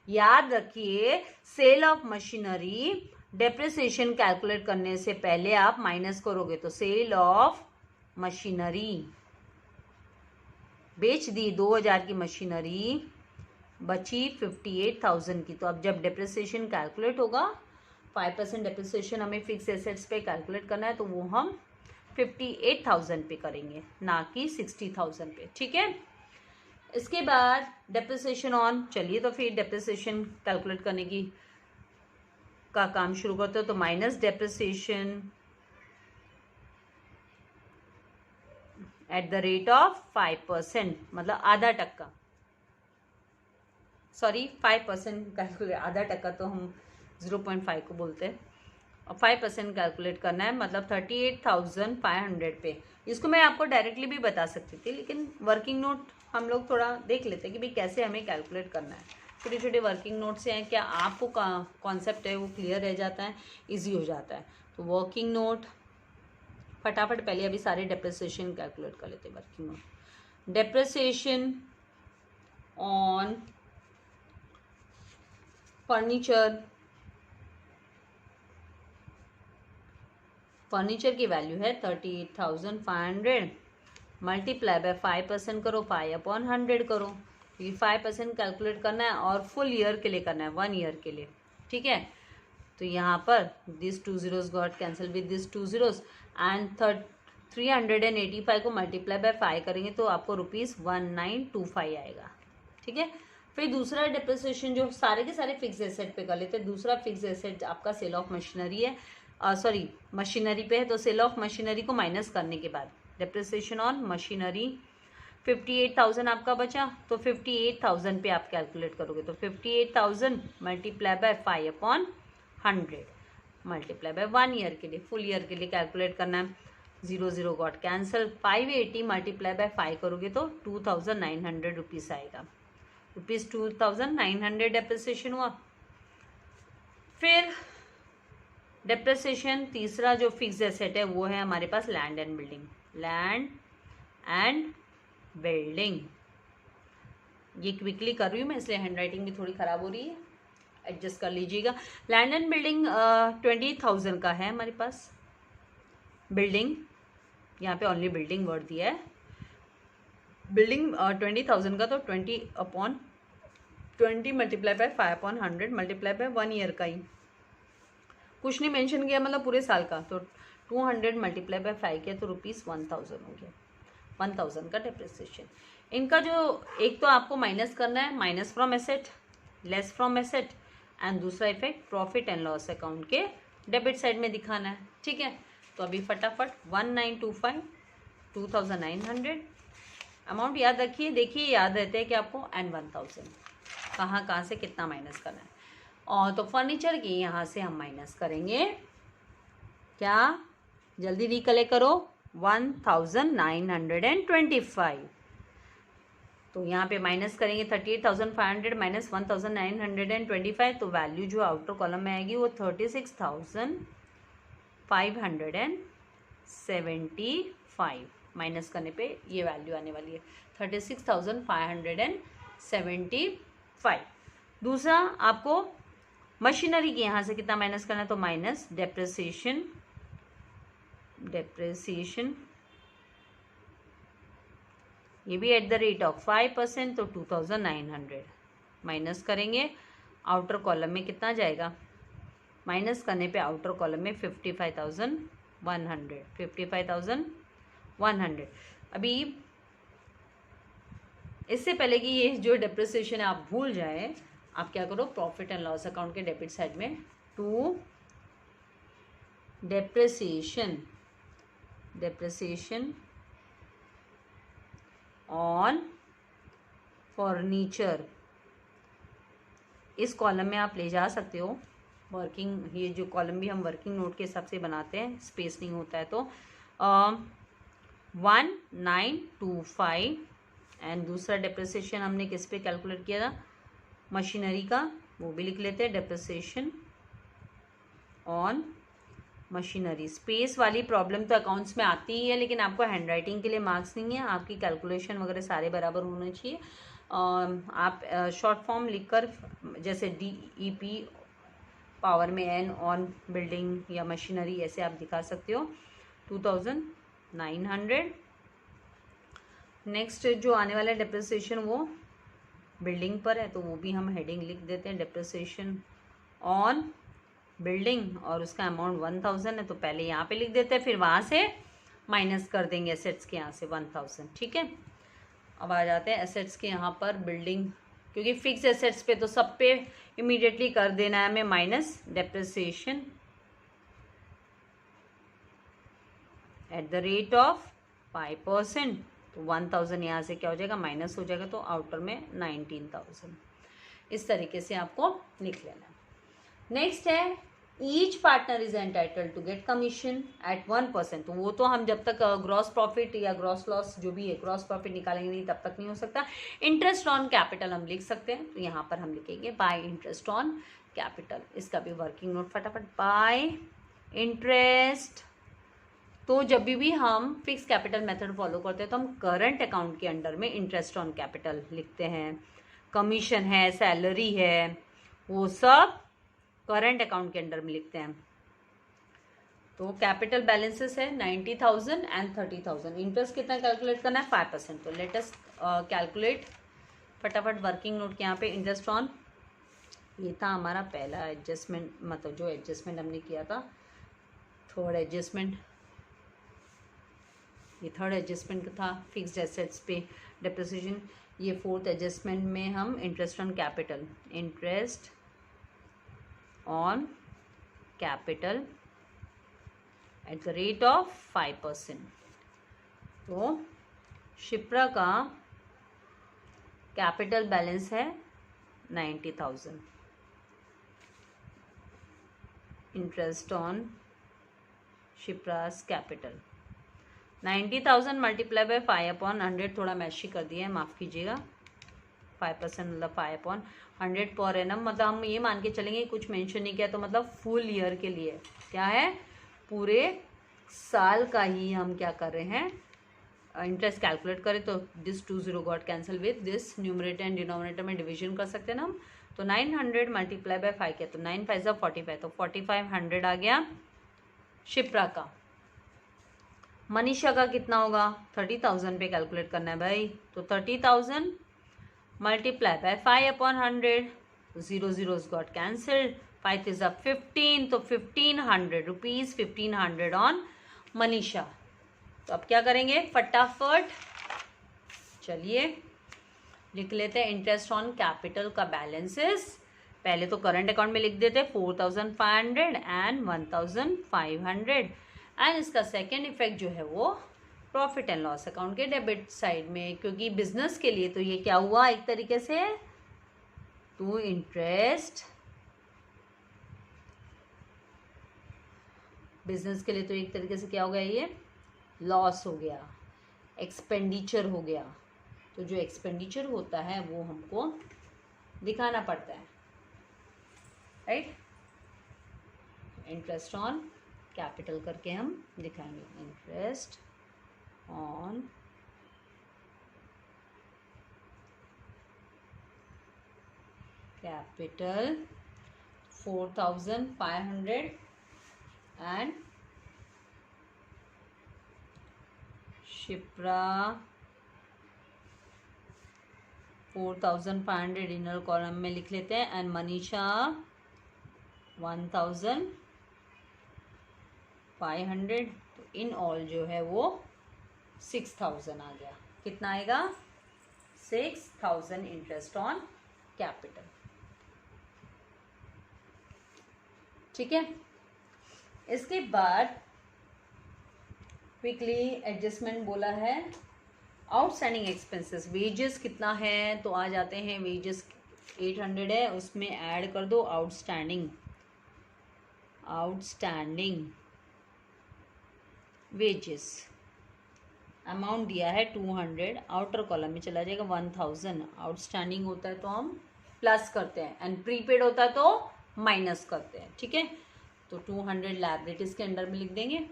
Speaker 1: याद रखिए, sale of machinery depreciation calculate करने से पहले आप माइनस करोगे। तो सेल ऑफ मशीनरी, बेच दी 2000 की मशीनरी, बची 58,000 की। तो अब जब डेप्रिसिएशन कैलकुलेट होगा, 5% डेप्रिसिएशन हमें फिक्स एसेट्स पे कैलकुलेट करना है, तो वो हम 58,000 पे करेंगे, ना कि 60,000 पे। ठीक है, इसके बाद डेप्रिसिएशन ऑन, चलिए तो फिर डेप्रिसिएशन कैलकुलेट करने की का काम शुरू करते हो। तो minus depreciation eight the rate of 5%, मतलब आधा टक्का, सॉरी 5% कैलकुलेट, आधा टक्का तो हम 0.5 को बोलते हैं, और 5% कैलकुलेट करना है, मतलब 38,500 पे। इसको मैं आपको डायरेक्टली भी बता सकती थी, लेकिन वर्किंग नोट हम लोग थोड़ा देख लेते हैं कि भाई कैसे हमें कैलकुलेट करना है। छोटे छोटे वर्किंग नोट से हैं, क्या आपको कॉन्सेप्ट है वो क्लियर रह जाता है, ईजी हो जाता है। तो वर्किंग नोट फटाफट पहले अभी सारे डेप्रिसिएशन कैलकुलेट कर लेते हैं। Working note, depreciation on furniture, furniture की वैल्यू है 38,500, मल्टीप्लाई बाय 5% करो, 5/100 करो। ये 5% कैलकुलेट करना है और फुल ईयर के लिए करना है, 1 ईयर के लिए। ठीक है, तो यहाँ पर this 2 zeros got cancel with this 2 zeros and 385 को मल्टीप्लाई बाय 5 करेंगे तो आपको ₹1925 आएगा। ठीक है, फिर दूसरा डेप्रिसिएशन जो सारे के सारे फिक्स एसेट पे कर लेते हैं। दूसरा फिक्स एसेट आपका सेल ऑफ मशीनरी है, सॉरी मशीनरी पे है। तो सेल ऑफ मशीनरी को माइनस करने के बाद डेप्रिसिएशन ऑन मशीनरी 58,000 आपका बचा, तो 58,000 पे आप कैलकुलेट करोगे। तो 58,000 multiply by 5/100 multiply by 1 year के लिए, फुल ईयर के लिए कैलकुलेट करना है। 0 0 गॉट कैंसल, 580 मल्टीप्लाई बाय 5 करोगे तो 2,900 रुपीज़ आएगा। ₹2,900 डेप्रिसिएशन हुआ। फिर डेप्रिसिएशन तीसरा जो फिक्स एसेट है वो है हमारे पास land and building. Land and building, ये क्विकली कर रही हूँ मैं, इसलिए हैंड राइटिंग भी थोड़ी ख़राब हो रही है, एडजस्ट कर लीजिएगा। लैंड एंड बिल्डिंग 20,000 का है हमारे पास। बिल्डिंग, यहाँ पे ओनली बिल्डिंग वर्ड दिया है। बिल्डिंग 20,000 का, तो 20/20 multiply by 5/100 multiply by 1 year का ही, कुछ नहीं मेंशन किया, मतलब पूरे साल का। तो 200 मल्टीप्लाई बाय 5 किया तो ₹1,000 हो गया, 1,000 का डेप्रिसिएशन। इनका जो एक तो आपको माइनस करना है, minus from asset, less from asset, and दूसरा effect profit and loss account के डेबिट साइड में दिखाना है। ठीक है, तो अभी फटाफट 1925, 2,900 अमाउंट याद रखिए, देखिए याद रहते हैं कि आपको, एंड 1,000 कहाँ से कितना माइनस करना है। और तो फर्नीचर की यहाँ से हम माइनस करेंगे क्या, जल्दी रिकलेक्ट करो, 1,925। तो यहाँ पे माइनस करेंगे 38,500 माइनस 1,925, तो वैल्यू जो आउटर कॉलम में आएगी वो 36,575 माइनस करने पे ये वैल्यू आने वाली है 36,575। दूसरा आपको मशीनरी के यहाँ से कितना माइनस करना है, तो माइनस डेप्रिसिएशन ये भी एट द रेट ऑफ 5%, तो 2,900 माइनस करेंगे। आउटर कॉलम में कितना जाएगा, माइनस करने पे आउटर कॉलम में 55,100। अभी इससे पहले कि ये जो डेप्रिसिएशन है आप भूल जाए, आप क्या करो, प्रॉफिट एंड लॉस अकाउंट के डेबिट साइड में टू डेप्रिसिएशन ऑन फर्नीचर, इस कॉलम में आप ले जा सकते हो। वर्किंग, ये जो कॉलम भी हम वर्किंग नोट के हिसाब से बनाते हैं, स्पेस नहीं होता है तो 1925, एंड दूसरा डेप्रिसिएशन हमने किस पे कैलकुलेट किया था, मशीनरी का, वो भी लिख लेते हैं, डेप्रिसिएशन ऑन मशीनरी। स्पेस वाली प्रॉब्लम तो अकाउंट्स में आती ही है, लेकिन आपको हैंडराइटिंग के लिए मार्क्स नहीं है, आपकी कैलकुलेशन वगैरह सारे बराबर होने चाहिए। आप शॉर्ट फॉर्म लिखकर जैसे DEP पावर में N ऑन बिल्डिंग या मशीनरी ऐसे आप दिखा सकते हो। 2900। नेक्स्ट जो आने वाला है डेप्रिसिएशन वो बिल्डिंग पर है, तो वो भी हम हेडिंग लिख देते हैं, डेप्रिसिएशन ऑन बिल्डिंग, और उसका अमाउंट 1000 है, तो पहले यहाँ पे लिख देते हैं, फिर वहाँ से माइनस कर देंगे एसेट्स के यहाँ से 1000। ठीक है, अब आ जाते हैं एसेट्स के यहाँ पर। बिल्डिंग क्योंकि फिक्स एसेट्स पे तो सब पे इमीडिएटली कर देना है हमें minus depreciation eight the rate of 5%। तो 1000 यहाँ से क्या हो जाएगा, माइनस हो जाएगा, तो आउटर में 19000। इस तरीके से आपको लिख लेना है। नेक्स्ट है each partner is entitled to get commission at 1%। तो वो तो हम जब तक ग्रॉस प्रॉफिट या ग्रॉस लॉस जो भी है ग्रॉस प्रॉफिट निकालेंगे नहीं तब तक नहीं हो सकता। इंटरेस्ट ऑन कैपिटल हम लिख सकते हैं, तो यहाँ पर हम लिखेंगे बाय इंटरेस्ट ऑन कैपिटल। इसका भी वर्किंग नोट फटाफट, बाय इंटरेस्ट। तो जब भी हम फिक्स कैपिटल मेथड फॉलो करते हैं तो हम करंट अकाउंट के अंडर में इंटरेस्ट ऑन कैपिटल लिखते हैं। कमीशन है, सैलरी है, वो सब करंट अकाउंट के अंडर में लिखते हैं। तो कैपिटल बैलेंसेस है 90,000 एंड 30,000। इंटरेस्ट कितना कैलकुलेट करना है, 5%। तो लेट अस कैलकुलेट फटाफट वर्किंग नोट के यहाँ पे। इंटरेस्ट ऑन, ये था हमारा पहला एडजस्टमेंट, मतलब जो एडजस्टमेंट हमने किया था, थर्ड एडजस्टमेंट, ये थर्ड एडजस्टमेंट था फिक्स्ड एसेट्स पे डेप्रिसिएशन। ये फोर्थ एडजस्टमेंट में हम interest on capital, interest on capital at the rate of 5%। तो शिप्रा का कैपिटल बैलेंस है 90,000, interest on Shipra's capital 90,000 multiply by 5/100, थोड़ा मैशी कर दिया है, माफ़ कीजिएगा। 5% मतलब 5/100 पर एनम, मतलब हम ये मान के चलेंगे कुछ मेंशन नहीं किया तो मतलब फुल ईयर के लिए क्या है, पूरे साल का ही हम क्या कर रहे हैं, इंटरेस्ट कैलकुलेट करें। तो this 20 got cancel with this, numerator and denominator में डिवीजन कर सकते हैं ना हम। तो 900 मल्टीप्लाई बाय 5 किया तो 9 5 45, तो 4500 आ गया शिप्रा का। मनीषा का कितना होगा, 30,000 पे कैलकुलेट करना है भाई, तो 30,000 multiply by 5/100, 0 zeros got cancelled, 5 is 15, तो 1500 रुपीज, 1500 ऑन मनीषा। तो अब क्या करेंगे फटाफट, चलिए लिख लेते हैं इंटरेस्ट ऑन कैपिटल का बैलेंसेस। पहले तो करंट अकाउंट में लिख देते 4,500 एंड 1,500, एंड इसका सेकेंड इफेक्ट जो है वो प्रॉफिट एंड लॉस अकाउंट के डेबिट साइड में, क्योंकि बिजनेस के लिए तो ये क्या हुआ एक तरीके से, तो इंटरेस्ट बिजनेस के लिए तो एक तरीके से क्या हो गया, ये लॉस हो गया, एक्सपेंडिचर हो गया। तो जो एक्सपेंडिचर होता है वो हमको दिखाना पड़ता है, राइट। इंटरेस्ट ऑन कैपिटल करके हम दिखाएंगे, interest on capital 4,500 and Shipra 4,500 inner column में लिख लेते हैं, एंड मनीषा 1,500। तो इन ऑल जो है वो 6,000 आ गया। कितना आएगा, 6,000 इंटरेस्ट ऑन कैपिटल। ठीक है, इसके बाद क्विकली एडजस्टमेंट बोला है, आउटस्टैंडिंग एक्सपेंसेस, वेजेस कितना है, तो आ जाते हैं वेजेस 800 है, उसमें ऐड कर दो आउटस्टैंडिंग वेजेस, अमाउंट दिया है 200, आउटर कॉलम में चला जाएगा 1000। आउटस्टैंडिंग होता है तो हम प्लस करते हैं, एंड प्रीपेड होता है तो माइनस करते हैं। ठीक है, तो 200 लायबिलिटीज के अंडर में लिख देंगे।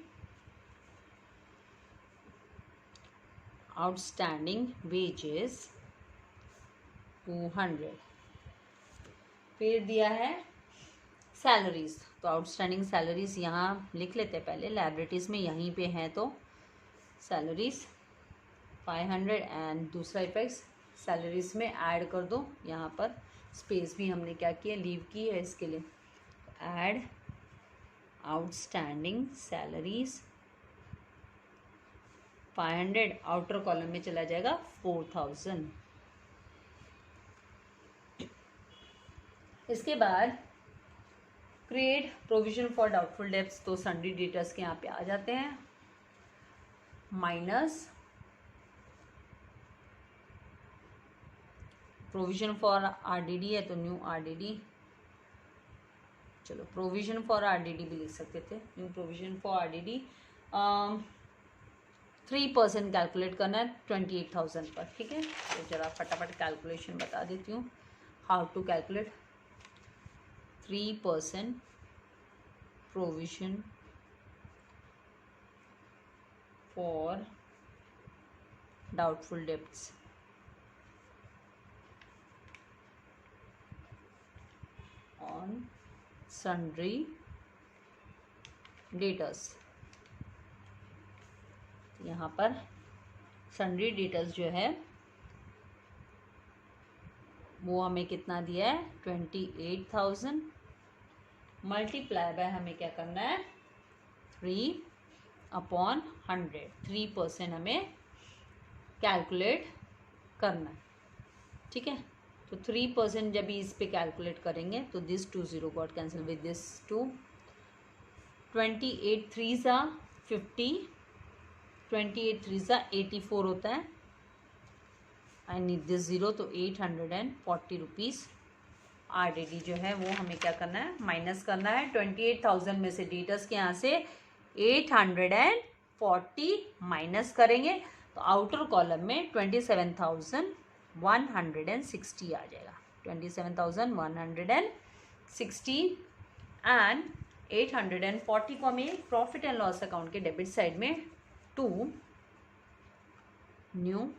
Speaker 1: Outstanding wages 200। फिर दिया है सैलरीज, तो आउटस्टैंडिंग सैलरीज यहाँ लिख लेते हैं पहले, लायबिलिटीज में यहीं पे हैं तो सैलरीज 500 एंड दूसरा इफेक्ट्स सैलरीज में ऐड कर दो। यहाँ पर स्पेस भी हमने क्या किया, लीव की है इसके लिए। Add outstanding salaries 500, outer column में चला जाएगा 4000। इसके बाद create provision for doubtful debts, तो सन्ड्री डेटर्स के यहाँ पे आ जाते हैं, माइनस प्रोविजन फॉर आरडीडी है तो न्यू आरडीडी, चलो प्रोविजन फॉर आरडीडी भी लिख सकते थे, new provision for RDD 3% calculate करना है 28,000 पर, ठीक है। तो जरा फटाफट कैलकुलेशन बता देती हूँ, how to calculate 3% provision for doubtful debts on sundry debtors. यहाँ पर सन्ड्री डेटर्स जो है वो हमें कितना दिया है 28,000, मल्टीप्लाई बाय हमें क्या करना है 3/100, 3% हमें कैलकुलेट करना है, ठीक है। तो 3% जब इस पे कैलकुलेट करेंगे तो this 20 got cancel with this 2, 28 3 50, 28 3 84 होता है, आई नीड दिस 0, तो 840 रुपीज़ आरडीडी जो है वो हमें क्या करना है, माइनस करना है। 28,000 में से डेटर्स के यहाँ से 840 माइनस करेंगे तो आउटर कॉलम में 27,160 आ जाएगा, 27,160 एंड 840 को हमें प्रॉफिट एंड लॉस अकाउंट के डेबिट साइड में to new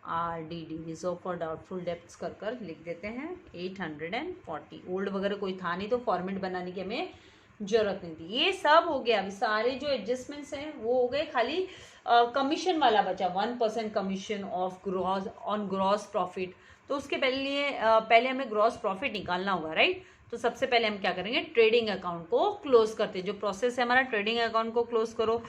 Speaker 1: RDD reserve for doubtful debts कर लिख देते हैं 840। ओल्ड वगैरह कोई था नहीं तो फॉर्मेट बनाने की हमें जरूरत नहीं थी। ये सब हो गया, अभी सारे जो एडजस्टमेंट्स हैं वो हो गए, खाली कमीशन वाला बचा 1% commission of gross on gross profit. तो उसके पहले हमें ग्रॉस प्रॉफिट निकालना होगा, राइट। तो सबसे पहले हम क्या करेंगे, ट्रेडिंग अकाउंट को क्लोज करते हैं। जो प्रोसेस है हमारा, ट्रेडिंग अकाउंट को क्लोज करो,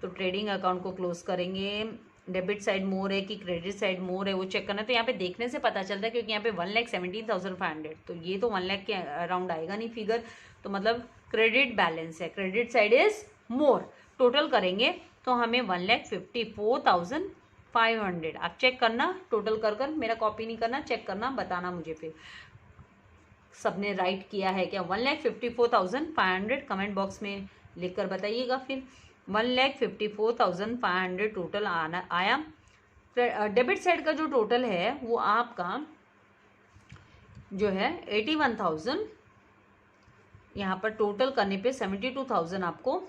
Speaker 1: तो ट्रेडिंग अकाउंट को क्लोज करेंगे। डेबिट साइड मोर है कि क्रेडिट साइड मोर है वो चेक करना है। तो यहाँ पे देखने से पता चलता है क्योंकि यहाँ पे 1,17,500, तो ये तो 1 लाख के अराउंड आएगा नहीं फिगर, तो मतलब क्रेडिट बैलेंस है, credit side is more. Total करेंगे तो हमें 1,54,500। आप चेक करना, टोटल कर मेरा कॉपी नहीं करना, चेक करना, बताना मुझे फिर सबने राइट किया है क्या। 1,54,500 कमेंट बॉक्स में लिख कर बताइएगा। फिर 1,54,500 टोटल आया। डेबिट साइड का जो टोटल है वो आपका जो है 81,000, यहाँ पर टोटल करने पे 72,000 आपको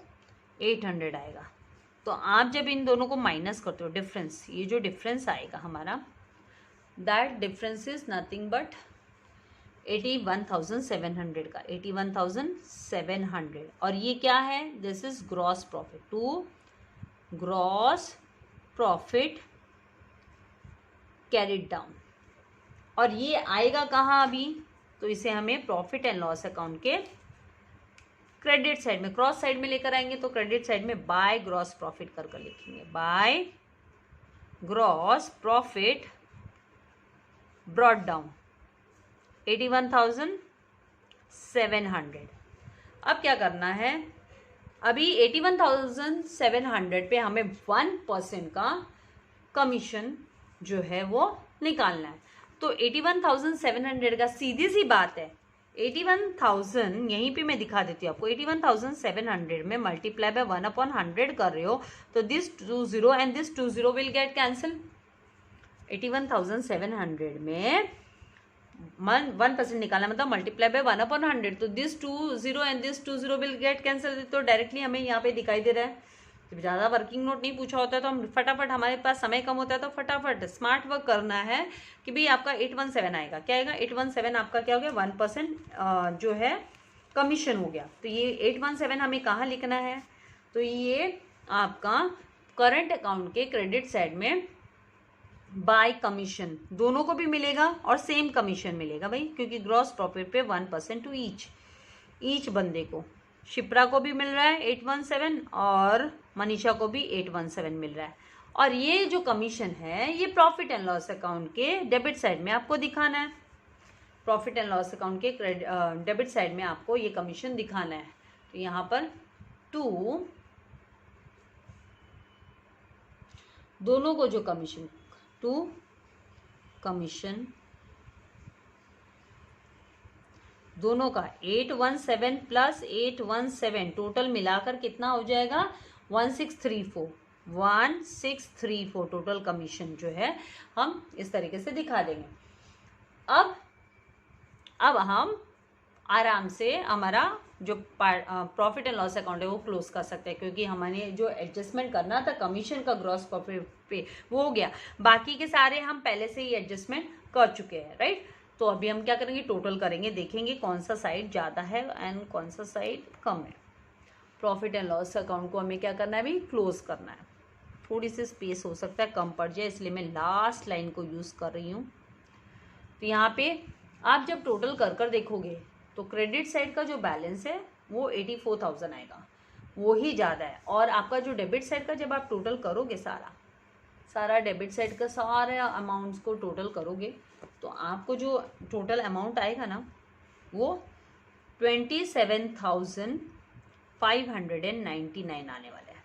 Speaker 1: 800 आएगा। तो आप जब इन दोनों को माइनस करते हो, डिफरेंस, ये जो डिफरेंस आएगा हमारा, that difference is nothing but 81,700 का, 81,700। और ये क्या है, this is gross profit, to gross profit carried down. और ये आएगा कहाँ अभी, तो इसे हमें प्रॉफिट एंड लॉस अकाउंट के क्रेडिट साइड में, क्रॉस साइड में लेकर आएंगे। तो क्रेडिट साइड में बाय ग्रॉस प्रॉफिट कर लिखेंगे, by gross profit brought down 81,700। अब क्या करना है, अभी 81,700 पे हमें 1% का कमीशन जो है वो निकालना है। तो 81,700 का सीधी सी बात है, 81,000 यहीं पे मैं दिखा देती हूँ आपको, 81,700 में मल्टीप्लाई बाय 1/100 कर रहे हो तो this 20 and this 20 will get cancel. 81,700 में 1% निकालना मतलब मल्टीप्लाई बाय 1/100, तो this 2 0 and this 2 0 will get cancel, तो डायरेक्टली हमें यहाँ पे दिखाई दे रहा है। जब ज़्यादा वर्किंग नोट नहीं पूछा होता है तो हम फटाफट, हमारे पास समय कम होता है तो फटाफट स्मार्ट वर्क करना है कि भाई आपका 817 आएगा। क्या आएगा? 817 आपका क्या हो गया? 1% जो है कमीशन हो गया। तो ये 817 हमें कहाँ लिखना है? तो ये आपका करंट अकाउंट के क्रेडिट साइड में बाय कमीशन दोनों को भी मिलेगा और सेम कमीशन मिलेगा भाई, क्योंकि ग्रॉस प्रॉफिट पे 1% टू ईच बंदे को। शिप्रा को भी मिल रहा है 817 और मनीषा को भी 817 मिल रहा है। और ये जो कमीशन है ये प्रॉफिट एंड लॉस अकाउंट के डेबिट साइड में आपको दिखाना है। प्रॉफिट एंड लॉस अकाउंट के डेबिट साइड में आपको ये कमीशन दिखाना है। तो यहाँ पर 2 दोनों को जो कमीशन 2 कमीशन दोनों का 817 प्लस 817 टोटल मिलाकर कितना हो जाएगा? 1634 टोटल कमीशन जो है हम इस तरीके से दिखा देंगे। अब हम आराम से हमारा जो प्रॉफिट एंड लॉस अकाउंट है वो क्लोज कर सकते हैं, क्योंकि हमारे जो एडजस्टमेंट करना था कमीशन का ग्रॉस प्रॉफिट पे वो हो गया। बाकी के सारे हम पहले से ही एडजस्टमेंट कर चुके हैं, राइट। तो अभी हम क्या करेंगे? टोटल करेंगे, देखेंगे कौन सा साइड ज़्यादा है एंड कौन सा साइड कम है। प्रॉफिट एंड लॉस अकाउंट को हमें क्या करना है? अभी क्लोज करना है। थोड़ी सी स्पेस हो सकता है कम पड़ जाए, इसलिए मैं लास्ट लाइन को यूज़ कर रही हूँ। तो यहाँ पे आप जब टोटल कर देखोगे तो क्रेडिट साइड का जो बैलेंस है वो 84,000 आएगा, वो ही ज़्यादा है। और आपका जो डेबिट साइड का जब आप टोटल करोगे सारा डेबिट साइड का सारे अमाउंट्स को टोटल करोगे तो आपको जो टोटल अमाउंट आएगा ना वो 27,599 आने वाला है।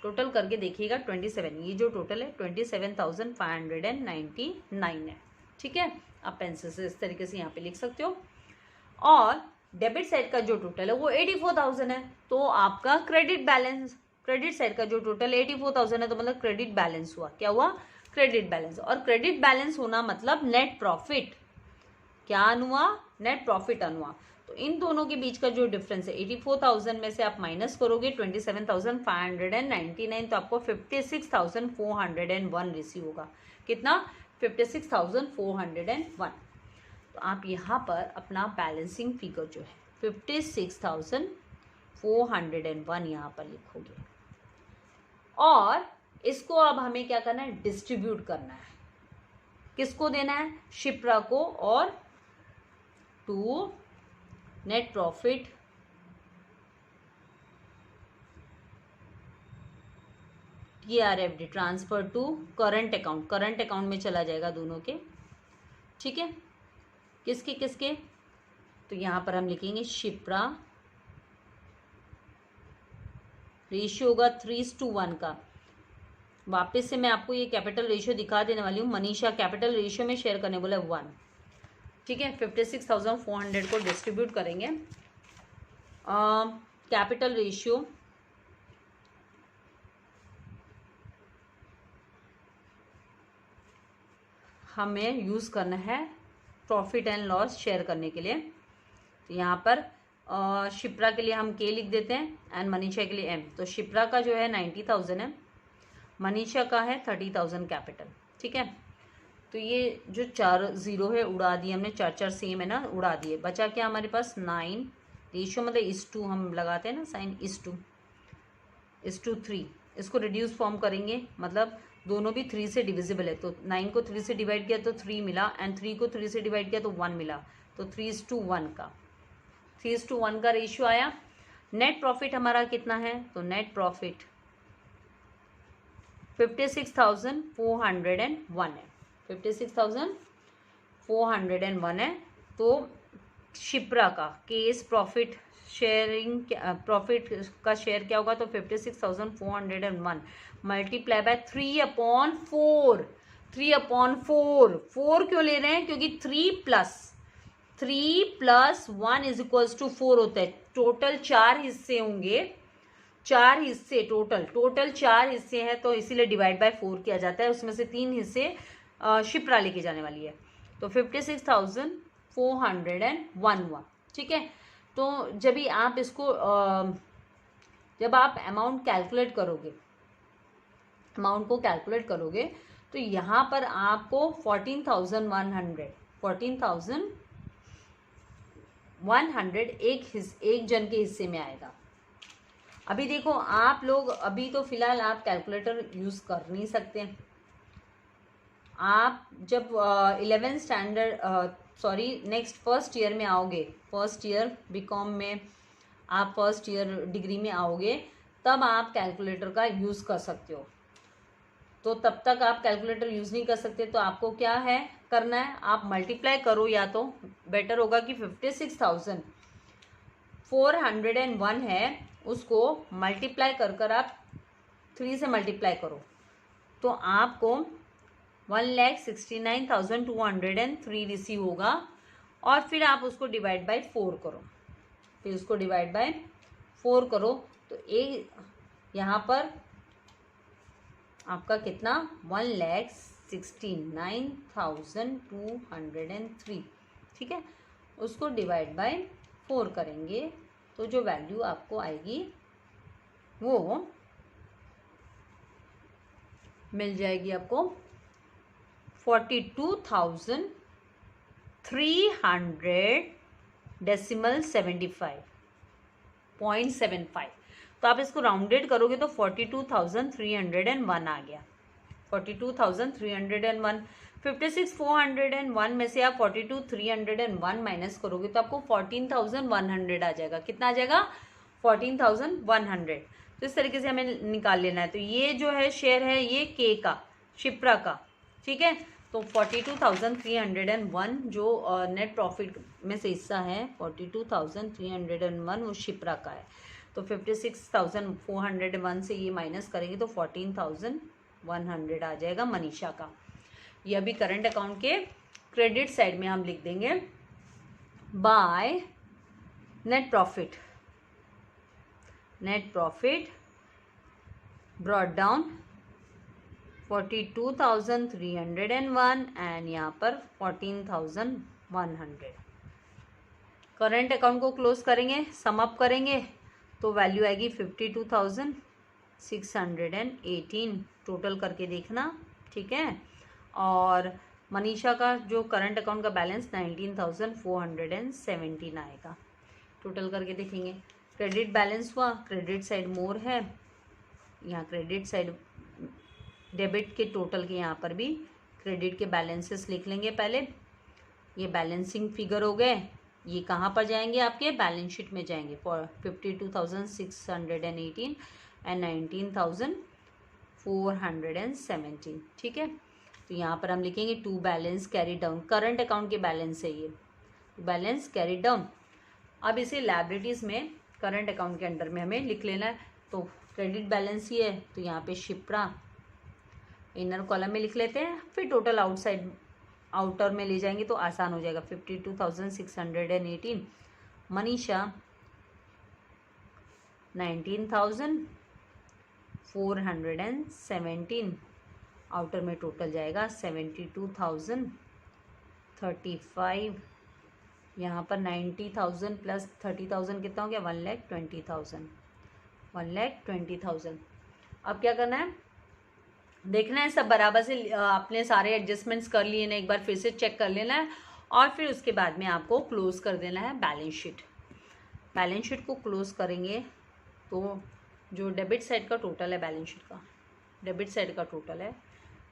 Speaker 1: टोटल करके देखिएगा 27, ये जो टोटल है 27,599 है, ठीक है। आप पेंसिल से इस तरीके से यहाँ पे लिख सकते हो। और डेबिट साइड का जो टोटल है वो 84,000 है, तो आपका क्रेडिट साइड का जो टोटल 84,000 है तो मतलब क्रेडिट बैलेंस हुआ। क्या हुआ? Credit balance. और क्रेडिट बैलेंस होना मतलब नेट प्रॉफिट क्या अनुआ? Net profit अनुआ। तो इन दोनों के बीच का जो डिफरेंस है 84,000 में से आप माइनस करोगे 27,599 तो आपको 56,401 रिसीव होगा। कितना? 56,401। तो आप यहाँ पर अपना बैलेंसिंग फिगर जो है 56,401 यहाँ पर लिखोगे। और इसको अब हमें क्या करना है? डिस्ट्रीब्यूट करना है। किसको देना है? शिप्रा को और to net profit TRFD transfer to current account में चला जाएगा दोनों के, ठीक है। किसके? तो यहाँ पर हम लिखेंगे शिप्रा, रेशियो होगा 3:1 का। वापस से मैं आपको ये कैपिटल रेशियो दिखा देने वाली हूँ। मनीषा कैपिटल रेशियो में शेयर करने बोला 1, ठीक है। 56,400 को डिस्ट्रीब्यूट करेंगे। कैपिटल रेशियो हमें यूज़ करना है प्रॉफिट एंड लॉस शेयर करने के लिए। तो यहाँ पर शिप्रा के लिए हम K लिख देते हैं एंड मनीषा के लिए M। तो शिप्रा का जो है 90,000 है, मनीषा का है 30,000 कैपिटल, ठीक है। तो ये जो 4 0 है उड़ा दिए हमने, 4 सेम है ना, उड़ा दिए। बचा क्या हमारे पास? 9। रेशियो मतलब इस2 हम लगाते हैं ना साइन, इस2 3। इसको रिड्यूस फॉर्म करेंगे मतलब दोनों भी 3 से डिविजिबल है। तो 9 को 3 से डिवाइड किया तो 3 मिला एंड 3 को 3 से डिवाइड किया तो 1 मिला। तो 3:1 का रेशियो आया। नेट प्रॉफिट हमारा कितना है? तो नेट प्रॉफिट 56,401 है, 56,401 है। तो शिप्रा का केस प्रॉफिट का शेयर क्या होगा? तो 56,401 मल्टीप्लाई बाय 3/4। 4 क्यों ले रहे हैं? क्योंकि 3 + 1 = 4 होता है। टोटल 4 हिस्से होंगे, 4 हिस्से टोटल 4 हिस्से हैं, तो इसीलिए डिवाइड बाय 4 किया जाता है। उसमें से 3 हिस्से शिप्रा लेके जाने वाली है। तो तो 56,401 हुआ। ठीक है, तो जब भी आप इसको जब आप अमाउंट कैलकुलेट करोगे, अमाउंट को कैलकुलेट करोगे तो यहाँ पर आपको 14,100 एक जन के हिस्से में आएगा। अभी देखो आप लोग अभी तो फिलहाल आप कैलकुलेटर यूज़ कर नहीं सकते। आप जब 11th standard next first year में आओगे, फर्स्ट ईयर बीकॉम में आप फर्स्ट ईयर डिग्री में आओगे, तब आप कैलकुलेटर का यूज़ कर सकते हो। तो तब तक आप कैलकुलेटर यूज़ नहीं कर सकते, तो आपको क्या है करना है, आप मल्टीप्लाई करो, या तो बेटर होगा कि 56,401 है उसको मल्टीप्लाई कर आप 3 से मल्टीप्लाई करो, तो आपको 1,69,203 रिसीव होगा। और फिर आप उसको डिवाइड बाय 4 करो, फिर उसको डिवाइड बाय 4 करो, तो एक यहाँ पर आपका कितना 1,69,203। ठीक है, उसको डिवाइड बाय 4 करेंगे तो जो वैल्यू आपको आएगी वो मिल जाएगी आपको 42,300.75. तो आप इसको राउंडेड करोगे तो 42,301 आ गया। 42,301 56,401 में से आप 42,301 माइनस करोगे तो आपको 14,100 आ जाएगा। कितना आ जाएगा 14,100। तो इस तरीके से हमें निकाल लेना है। तो ये जो है शेयर है ये के का, शिप्रा का। ठीक है, तो 42,301 जो नेट प्रॉफिट में से हिस्सा है 42,301 वो शिप्रा का है। तो 56,401 से ये माइनस करेंगे तो 14,100 आ जाएगा मनीषा का। ये अभी करंट अकाउंट के क्रेडिट साइड में हम लिख देंगे by net profit. Net profit brought down 42,301 and यहाँ पर 14,100। करंट अकाउंट को क्लोज करेंगे, सम अप करेंगे तो वैल्यू आएगी 52,618 टोटल करके देखना। ठीक है, और मनीषा का जो करंट अकाउंट का बैलेंस 19,417 आएगा। टोटल करके देखेंगे, क्रेडिट बैलेंस हुआ, क्रेडिट साइड मोर है, यहाँ क्रेडिट साइड डेबिट के टोटल के यहाँ पर भी क्रेडिट के बैलेंसेस लिख लेंगे पहले। ये बैलेंसिंग फिगर हो गए, ये कहाँ पर जाएंगे आपके बैलेंस शीट में जाएंगे 52,618 एंड 19,417। ठीक है, तो यहाँ पर हम लिखेंगे to balance carry down. Current account के बैलेंस है ये, बैलेंस कैरी डाउन। अब इसे लायबिलिटीज़ में करंट अकाउंट के अंडर में हमें लिख लेना है। तो क्रेडिट बैलेंस ही है तो यहाँ पे शिप्रा इनर कॉलम में लिख लेते हैं, फिर टोटल आउटसाइड आउटर में ले जाएंगे तो आसान हो जाएगा। 52,618 मनीषा 19,417 आउटर में टोटल जाएगा 72,035। यहाँ पर 90,000 प्लस 30,000 कितना हो गया 1,20,000। 1,20,000। अब क्या करना है, देखना है सब बराबर से आपने सारे एडजस्टमेंट्स कर लिए ना, एक बार फिर से चेक कर लेना है और फिर उसके बाद में आपको क्लोज कर देना है बैलेंस शीट। बैलेंस शीट को क्लोज करेंगे तो जो डेबिट साइड का टोटल है बैलेंस शीट का, डेबिट साइड का टोटल है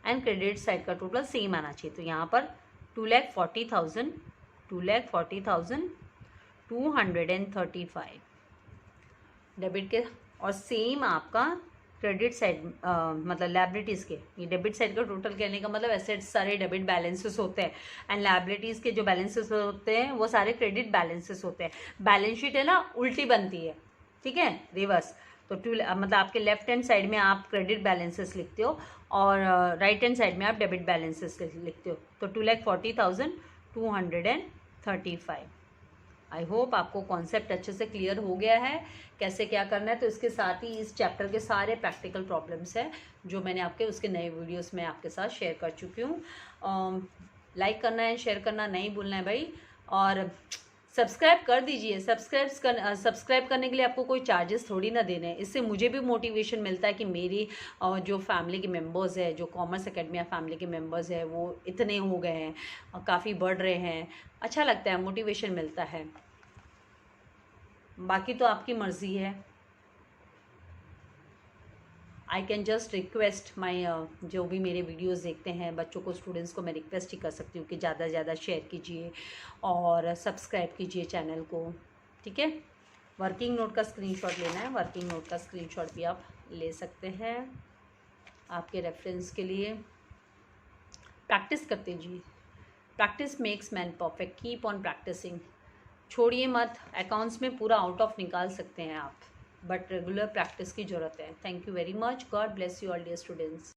Speaker 1: एंड क्रेडिट साइड का टोटल सेम आना चाहिए। तो यहाँ पर 2,40,235 डेबिट के, और सेम आपका क्रेडिट साइड मतलब लायबिलिटीज़ के, ये डेबिट साइड का टोटल कहने का मतलब एसेट्स सारे डेबिट बैलेंसेस होते हैं एंड लायबिलिटीज़ के जो बैलेंसेस होते हैं वो सारे क्रेडिट बैलेंसेस होते हैं। बैलेंस शीट है ना उल्टी बनती है, ठीक है, रिवर्स। तो मतलब आपके लेफ्ट हैंड साइड में आप क्रेडिट बैलेंसेस लिखते हो और राइट हैंड साइड में आप डेबिट बैलेंसेस लिखते हो। तो 2,40,235। आई होप आपको कॉन्सेप्ट अच्छे से क्लियर हो गया है कैसे क्या करना है। तो इसके साथ ही इस चैप्टर के सारे प्रैक्टिकल प्रॉब्लम्स हैं जो मैंने आपके उसके नए वीडियोस में आपके साथ शेयर कर चुकी हूँ। लाइक करना है, शेयर करना नहीं भूलना है भाई, और सब्सक्राइब कर दीजिए। सब्सक्राइब करने के लिए आपको कोई चार्जेस थोड़ी ना देने हैं। इससे मुझे भी मोटिवेशन मिलता है कि मेरी जो फैमिली के मेंबर्स है, जो कॉमर्स एकेडमी फैमिली के मेंबर्स है, वो इतने हो गए हैं और काफ़ी बढ़ रहे हैं। अच्छा लगता है, मोटिवेशन मिलता है। बाकी तो आपकी मर्ज़ी है। आई कैन जस्ट रिक्वेस्ट माई जो भी मेरे वीडियोस देखते हैं बच्चों को, स्टूडेंट्स को मैं रिक्वेस्ट ही कर सकती हूँ कि ज़्यादा से ज़्यादा शेयर कीजिए और सब्सक्राइब कीजिए चैनल को, ठीक है। वर्किंग नोट का स्क्रीनशॉट लेना है, वर्किंग नोट का स्क्रीनशॉट भी आप ले सकते हैं आपके रेफरेंस के लिए। प्रैक्टिस करते जी, practice makes man perfect, keep on practicing. छोड़िए मत, अकाउंट्स में पूरा आउट ऑफ निकाल सकते हैं आप, बट रेगुलर प्रैक्टिस की ज़रूरत है। Thank you very much, god bless you all dear students.